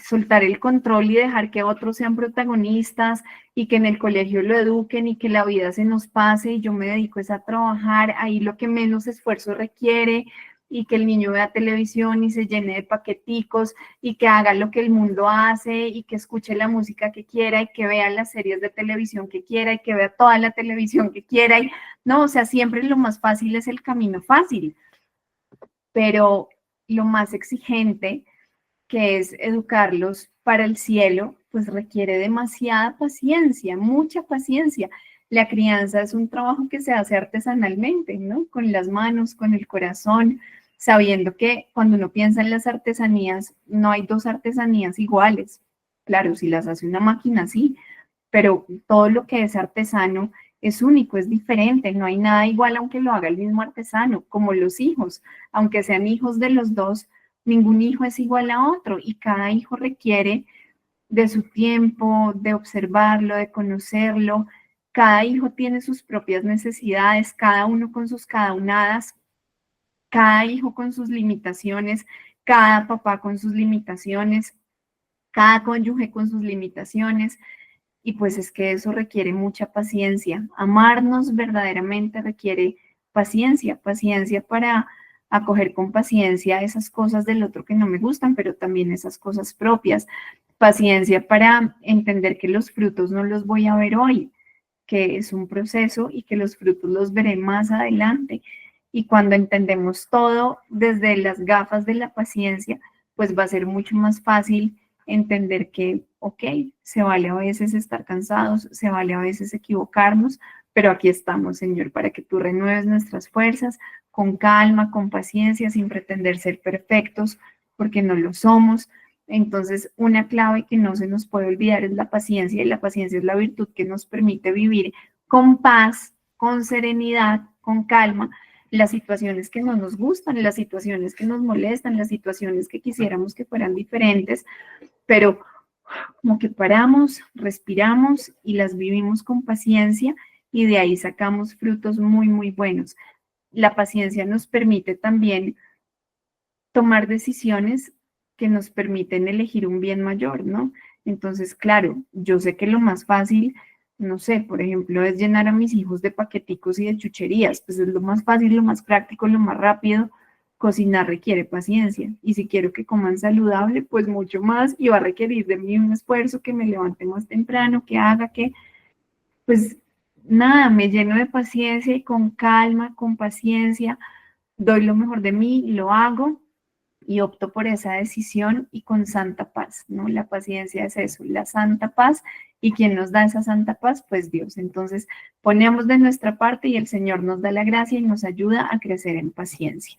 soltar el control y dejar que otros sean protagonistas y que en el colegio lo eduquen y que la vida se nos pase y yo me dedico es a trabajar, ahí lo que menos esfuerzo requiere, y que el niño vea televisión y se llene de paqueticos y que haga lo que el mundo hace y que escuche la música que quiera y que vea las series de televisión que quiera y que vea toda la televisión que quiera. Y no, o sea, siempre lo más fácil es el camino fácil, pero lo más exigente, que es educarlos para el cielo, pues requiere demasiada paciencia, mucha paciencia. La crianza es un trabajo que se hace artesanalmente, ¿no? Con las manos, con el corazón, sabiendo que cuando uno piensa en las artesanías, no hay 2 artesanías iguales. Claro, si las hace una máquina, sí, pero todo lo que es artesano es único, es diferente, no hay nada igual aunque lo haga el mismo artesano, como los hijos, aunque sean hijos de los 2, ningún hijo es igual a otro y cada hijo requiere de su tiempo, de observarlo, de conocerlo. Cada hijo tiene sus propias necesidades, cada uno con sus cada unadas, cada hijo con sus limitaciones, cada papá con sus limitaciones, cada cónyuge con sus limitaciones. Y pues es que eso requiere mucha paciencia. Amarnos verdaderamente requiere paciencia, paciencia para acoger con paciencia esas cosas del otro que no me gustan, pero también esas cosas propias. Paciencia para entender que los frutos no los voy a ver hoy, que es un proceso y que los frutos los veré más adelante. Y cuando entendemos todo desde las gafas de la paciencia, pues va a ser mucho más fácil entender que, ok, se vale a veces estar cansados, se vale a veces equivocarnos, pero aquí estamos, Señor, para que tú renueves nuestras fuerzas con calma, con paciencia, sin pretender ser perfectos, porque no lo somos. Entonces, una clave que no se nos puede olvidar es la paciencia, y la paciencia es la virtud que nos permite vivir con paz, con serenidad, con calma, las situaciones que no nos gustan, las situaciones que nos molestan, las situaciones que quisiéramos que fueran diferentes, pero como que paramos, respiramos y las vivimos con paciencia, y de ahí sacamos frutos muy, muy buenos. La paciencia nos permite también tomar decisiones que nos permiten elegir un bien mayor, ¿no? Entonces, claro, yo sé que lo más fácil, no sé, por ejemplo, es llenar a mis hijos de paqueticos y de chucherías, pues es lo más fácil, lo más práctico, lo más rápido. Cocinar requiere paciencia y si quiero que coman saludable, pues mucho más y va a requerir de mí un esfuerzo, que me levante más temprano, que haga que, pues nada, me lleno de paciencia y con calma, con paciencia, doy lo mejor de mí, lo hago y opto por esa decisión y con santa paz, ¿no? La paciencia es eso, la santa paz, y quien nos da esa santa paz, pues Dios. Entonces, ponemos de nuestra parte y el Señor nos da la gracia y nos ayuda a crecer en paciencia.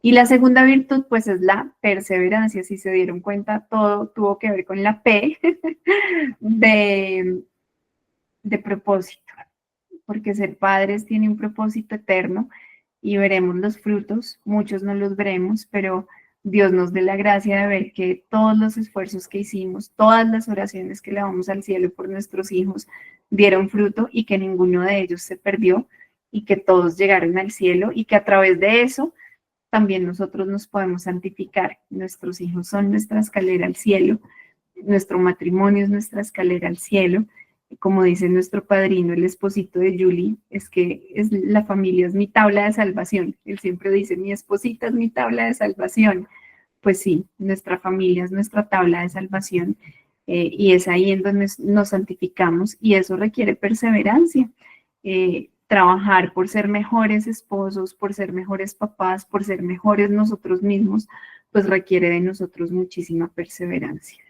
Y la segunda virtud, pues es la perseverancia. Si se dieron cuenta, todo tuvo que ver con la P de, de propósito, porque ser padres tiene un propósito eterno y veremos los frutos, muchos no los veremos, pero Dios nos dé la gracia de ver que todos los esfuerzos que hicimos, todas las oraciones que le damos al cielo por nuestros hijos dieron fruto y que ninguno de ellos se perdió y que todos llegaron al cielo y que a través de eso también nosotros nos podemos santificar. Nuestros hijos son nuestra escalera al cielo, nuestro matrimonio es nuestra escalera al cielo. Como dice nuestro padrino, el esposito de Julie, es que la familia es mi tabla de salvación. Él siempre dice, mi esposita es mi tabla de salvación. Pues sí, nuestra familia es nuestra tabla de salvación, y es ahí en donde nos santificamos y eso requiere perseverancia. Trabajar por ser mejores esposos, por ser mejores papás, por ser mejores nosotros mismos, pues requiere de nosotros muchísima perseverancia.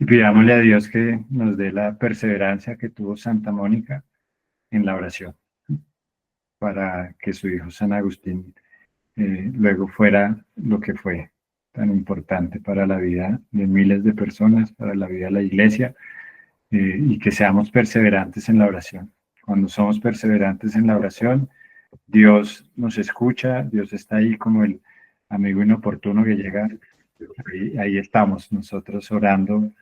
Y pidámosle a Dios que nos dé la perseverancia que tuvo Santa Mónica en la oración, para que su hijo San Agustín luego fuera lo que fue, tan importante para la vida de miles de personas, para la vida de la iglesia, y que seamos perseverantes en la oración. Cuando somos perseverantes en la oración, Dios nos escucha, Dios está ahí como el amigo inoportuno que llega. Ahí estamos nosotros orando,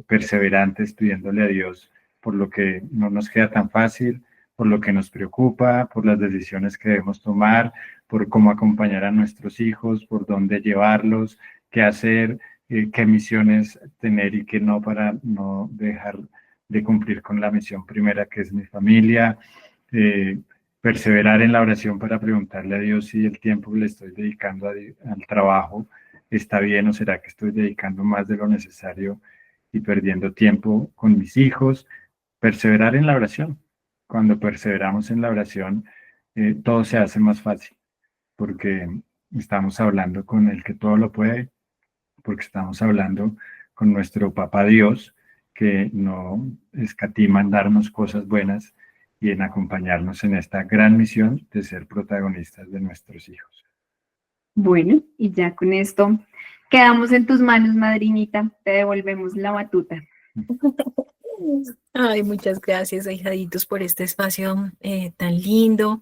perseverantes, pidiéndole a Dios por lo que no nos queda tan fácil, por lo que nos preocupa, por las decisiones que debemos tomar, por cómo acompañar a nuestros hijos, por dónde llevarlos, qué hacer, qué misiones tener y qué no, para no dejar de cumplir con la misión primera, que es mi familia. Perseverar en la oración para preguntarle a Dios si el tiempo que le estoy dedicando al trabajo está bien o será que estoy dedicando más de lo necesario y perdiendo tiempo con mis hijos. Perseverar en la oración. Cuando perseveramos en la oración, todo se hace más fácil, porque estamos hablando con el que todo lo puede, porque estamos hablando con nuestro Papá Dios, que no escatima en darnos cosas buenas y en acompañarnos en esta gran misión de ser protagonistas de nuestros hijos. Bueno, y ya con esto quedamos en tus manos, madrinita. Te devolvemos la batuta. Ay, muchas gracias, ahijaditos, por este espacio tan lindo,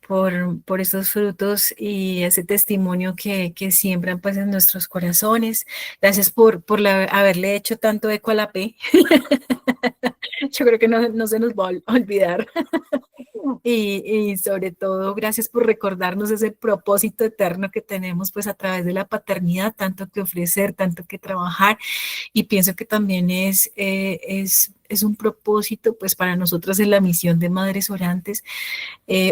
por estos frutos y ese testimonio que siembran pues en nuestros corazones. Gracias por haberle hecho tanto eco a la P. Yo creo que no se nos va a olvidar. Y sobre todo, gracias por recordarnos ese propósito eterno que tenemos pues a través de la paternidad, tanto que ofrecer, tanto que trabajar. Y pienso que también es un propósito pues para nosotros en la misión de Madres Orantes,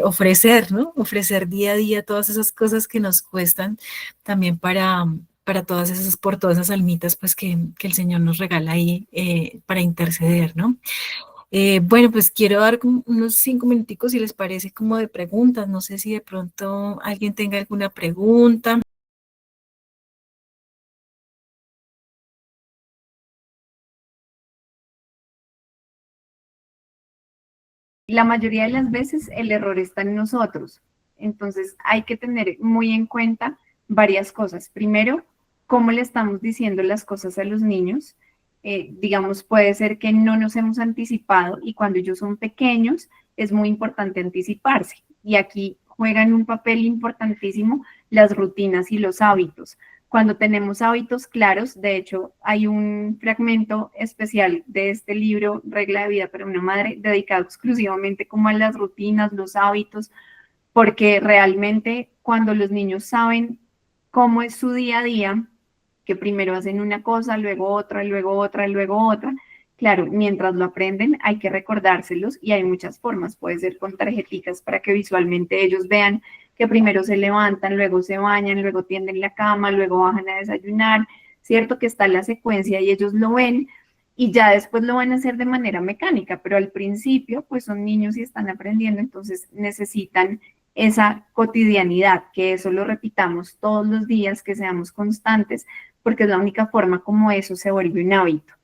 ofrecer, ¿no? Ofrecer día a día todas esas cosas que nos cuestan también por todas esas almitas pues que el Señor nos regala ahí para interceder, ¿no? Bueno, pues quiero dar unos 5 minuticos, si les parece, como de preguntas. No sé si de pronto alguien tenga alguna pregunta. La mayoría de las veces el error está en nosotros. Entonces hay que tener muy en cuenta varias cosas. Primero, cómo le estamos diciendo las cosas a los niños. Digamos, puede ser que no nos hemos anticipado y cuando ellos son pequeños es muy importante anticiparse. Y aquí juegan un papel importantísimo las rutinas y los hábitos. Cuando tenemos hábitos claros, de hecho, hay un fragmento especial de este libro, Regla de Vida para una Madre, dedicado exclusivamente como a las rutinas, los hábitos, porque realmente cuando los niños saben cómo es su día a día, que primero hacen una cosa, luego otra, luego otra, luego otra. Claro, mientras lo aprenden hay que recordárselos y hay muchas formas. Puede ser con tarjeticas para que visualmente ellos vean que primero se levantan, luego se bañan, luego tienden la cama, luego bajan a desayunar, ¿cierto? Que está la secuencia y ellos lo ven y ya después lo van a hacer de manera mecánica, pero al principio pues son niños y están aprendiendo, entonces necesitan esa cotidianidad, que eso lo repitamos todos los días, que seamos constantes, porque es la única forma como eso se vuelve un hábito.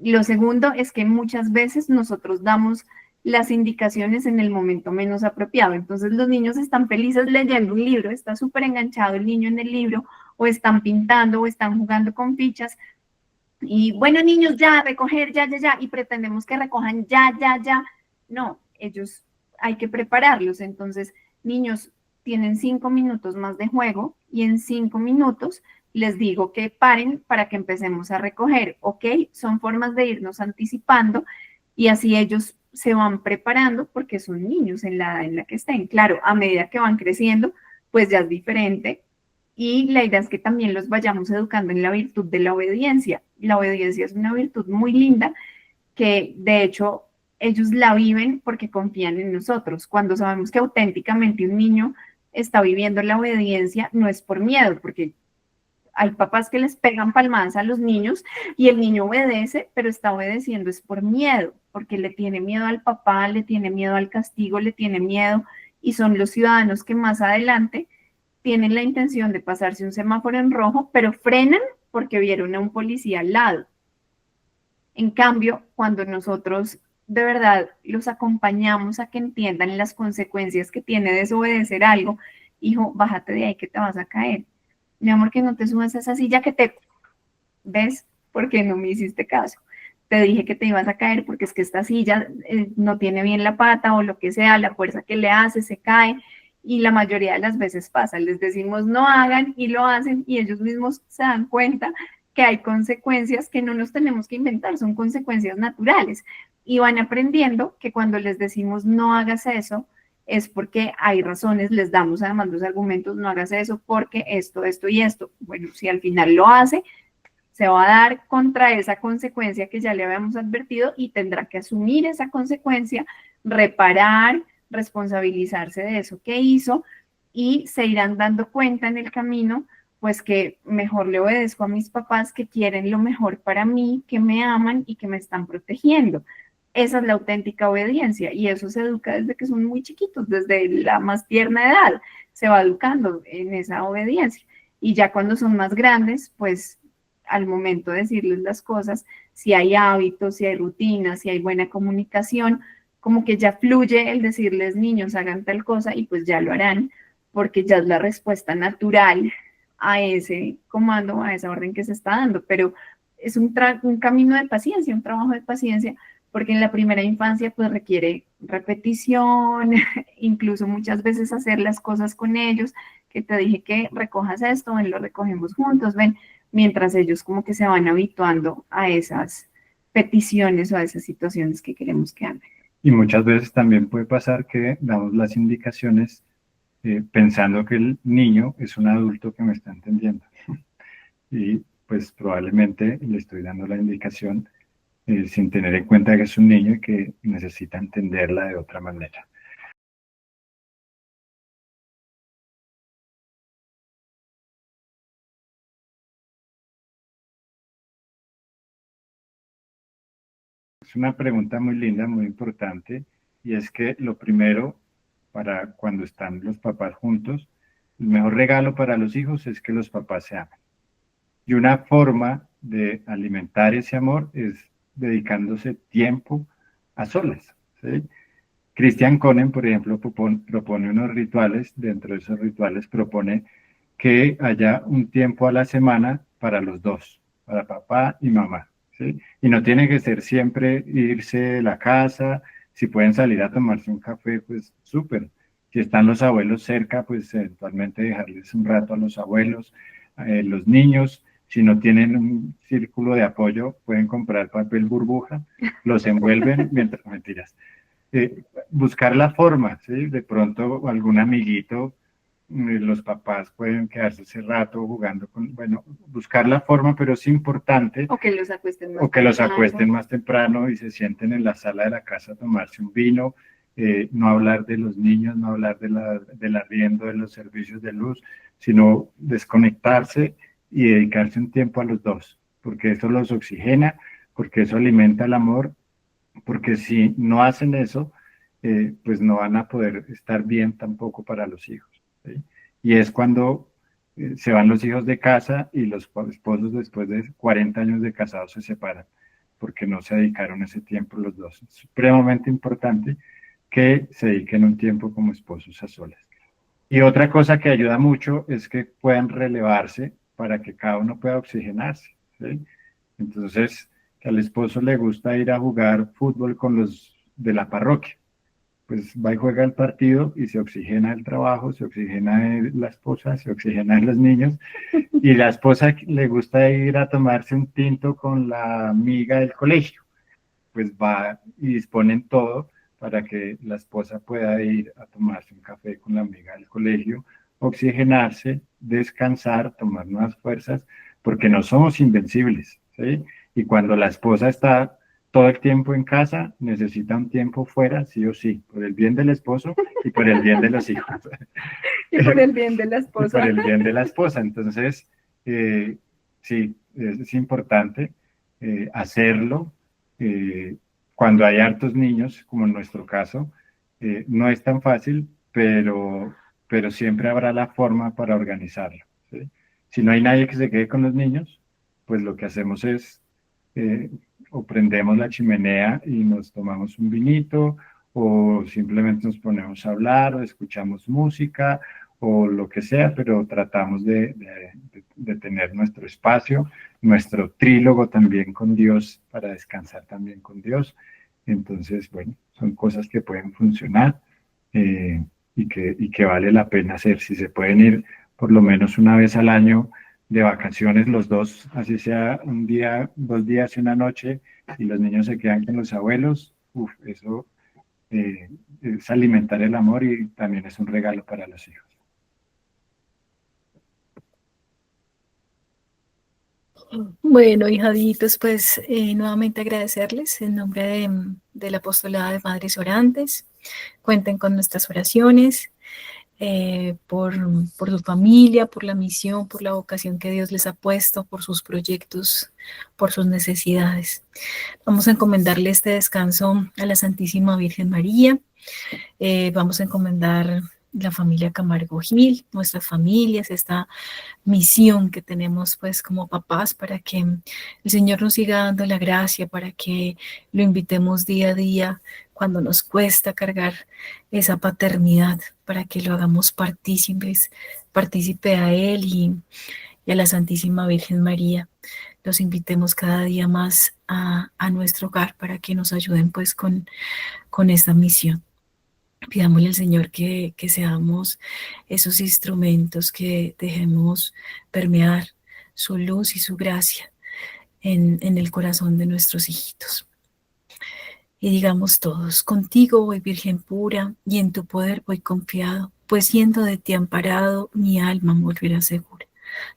Lo segundo es que muchas veces nosotros damos las indicaciones en el momento menos apropiado. Entonces los niños están felices leyendo un libro, está súper enganchado el niño en el libro, o están pintando, o están jugando con fichas. Y bueno, niños, ya, recoger, ya, ya, ya, y pretendemos que recojan ya, ya, ya. No, ellos hay que prepararlos. Entonces, niños tienen 5 minutos más de juego y en 5 minutos les digo que paren para que empecemos a recoger, ¿ok? Son formas de irnos anticipando y así ellos se van preparando porque son niños en la edad en la que estén. Claro, a medida que van creciendo, pues ya es diferente y la idea es que también los vayamos educando en la virtud de la obediencia. La obediencia es una virtud muy linda que de hecho ellos la viven porque confían en nosotros. Cuando sabemos que auténticamente un niño está viviendo la obediencia, no es por miedo, porque hay papás que les pegan palmadas a los niños y el niño obedece, pero está obedeciendo es por miedo, porque le tiene miedo al papá, le tiene miedo al castigo, le tiene miedo, y son los ciudadanos que más adelante tienen la intención de pasarse un semáforo en rojo, pero frenan porque vieron a un policía al lado. En cambio, cuando nosotros de verdad los acompañamos a que entiendan las consecuencias que tiene desobedecer algo, hijo, bájate de ahí que te vas a caer. Mi amor, que no te subas a esa silla que te... ¿Ves? Porque no me hiciste caso. Te dije que te ibas a caer porque es que esta silla no tiene bien la pata o lo que sea, la fuerza que le hace, se cae. Y la mayoría de las veces pasa, les decimos no hagan y lo hacen y ellos mismos se dan cuenta que hay consecuencias que no nos tenemos que inventar, son consecuencias naturales. Y van aprendiendo que cuando les decimos no hagas eso, es porque hay razones, les damos además los argumentos, no hagas eso porque esto, esto y esto. Bueno, si al final lo hace, se va a dar contra esa consecuencia que ya le habíamos advertido y tendrá que asumir esa consecuencia, reparar, responsabilizarse de eso que hizo y se irán dando cuenta en el camino, pues que mejor le obedezco a mis papás que quieren lo mejor para mí, que me aman y que me están protegiendo. Esa es la auténtica obediencia y eso se educa desde que son muy chiquitos, desde la más tierna edad, se va educando en esa obediencia. Y ya cuando son más grandes, pues al momento de decirles las cosas, si hay hábitos, si hay rutinas, si hay buena comunicación, como que ya fluye el decirles niños hagan tal cosa y pues ya lo harán, porque ya es la respuesta natural a ese comando, a esa orden que se está dando. Pero es un camino de paciencia, un trabajo de paciencia, porque en la primera infancia pues requiere repetición, incluso muchas veces hacer las cosas con ellos, que te dije que recojas esto, ven, lo recogemos juntos, ven, mientras ellos como que se van habituando a esas peticiones o a esas situaciones que queremos que hagan. Y muchas veces también puede pasar que damos las indicaciones pensando que el niño es un adulto que me está entendiendo. Y pues probablemente le estoy dando la indicación sin tener en cuenta que es un niño y que necesita entenderla de otra manera. Es una pregunta muy linda, muy importante, y es que lo primero, para cuando están los papás juntos, el mejor regalo para los hijos es que los papás se amen. Y una forma de alimentar ese amor es dedicándose tiempo a solas, ¿sí? Christian Conen, por ejemplo, propone unos rituales, dentro de esos rituales propone que haya un tiempo a la semana para los dos, para papá y mamá, ¿sí? Y no tiene que ser siempre irse de la casa, si pueden salir a tomarse un café, pues súper. Si están los abuelos cerca, pues eventualmente dejarles un rato a los abuelos, los niños. Si no tienen un círculo de apoyo, pueden comprar papel burbuja, los envuelven mientras, mentiras. Buscar la forma, ¿sí? De pronto algún amiguito los papás pueden quedarse ese rato jugando bueno, buscar la forma, pero es importante. O que los acuesten más O que los temprano. acuesten más temprano y se sienten en la sala de la casa a tomarse un vino, no hablar de los niños, no hablar del arriendo, de los servicios de luz, sino desconectarse y dedicarse un tiempo a los dos, porque eso los oxigena, porque eso alimenta el amor, porque si no hacen eso, pues no van a poder estar bien tampoco para los hijos, ¿sí? Y es cuando se van los hijos de casa y los esposos después de 40 años de casados se separan, porque no se dedicaron ese tiempo los dos. Es supremamente importante que se dediquen un tiempo como esposos a solas. Y otra cosa que ayuda mucho es que puedan relevarse para que cada uno pueda oxigenarse, ¿sí? Entonces, que al esposo le gusta ir a jugar fútbol con los de la parroquia, pues va y juega el partido y se oxigena el trabajo, se oxigena la esposa, se oxigena los niños, y la esposa le gusta ir a tomarse un tinto con la amiga del colegio, pues va y disponen todo para que la esposa pueda ir a tomarse un café con la amiga del colegio, oxigenarse, descansar, tomar nuevas fuerzas, porque no somos invencibles, ¿sí? Y cuando la esposa está todo el tiempo en casa, necesita un tiempo fuera, sí o sí, por el bien del esposo y por el bien de los hijos. Y por el bien de la Y esposa. por el bien de la esposa. Entonces, sí, es importante hacerlo. Cuando hay hartos niños, como en nuestro caso, no es tan fácil, pero siempre habrá la forma para organizarlo, ¿sí? Si no hay nadie que se quede con los niños, pues lo que hacemos es o prendemos la chimenea y nos tomamos un vinito, o simplemente nos ponemos a hablar, o escuchamos música, o lo que sea, pero tratamos de tener nuestro espacio, nuestro trílogo también con Dios, para descansar también con Dios. Entonces, bueno, son cosas que pueden funcionar y que vale la pena hacer. Si se pueden ir por lo menos una vez al año de vacaciones los dos, así sea un día, 2 días y una noche, y los niños se quedan con los abuelos, eso es alimentar el amor y también es un regalo para los hijos. Bueno, hijaditos, pues nuevamente agradecerles en nombre del apostolado de Madres Orantes. Cuenten con nuestras oraciones por su familia, por la misión, por la vocación que Dios les ha puesto, por sus proyectos, por sus necesidades. Vamos a encomendarle este descanso a la Santísima Virgen María. Vamos a encomendar la familia Camargo Gil, nuestras familias, esta misión que tenemos pues como papás, para que el Señor nos siga dando la gracia, para que lo invitemos día a día cuando nos cuesta cargar esa paternidad, para que lo hagamos partícipe a Él y a la Santísima Virgen María. Los invitemos cada día más a nuestro hogar para que nos ayuden pues con esta misión. Pidámosle al Señor que seamos esos instrumentos, que dejemos permear su luz y su gracia en el corazón de nuestros hijitos. Y digamos todos: contigo voy, Virgen pura, y en tu poder voy confiado, pues siendo de ti amparado, mi alma volverá segura.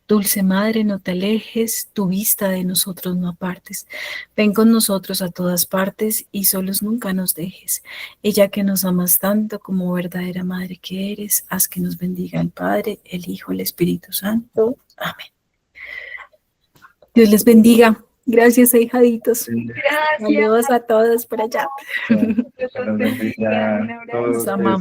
Dulce Madre, no te alejes, tu vista de nosotros no apartes. Ven con nosotros a todas partes y solos nunca nos dejes. Ella que nos amas tanto, como verdadera Madre que eres, haz que nos bendiga el Padre, el Hijo, el Espíritu Santo. Amén. Dios les bendiga. Gracias, ahijaditos. Gracias. Saludos a todos por allá. Los bendiga a todos. Los amamos.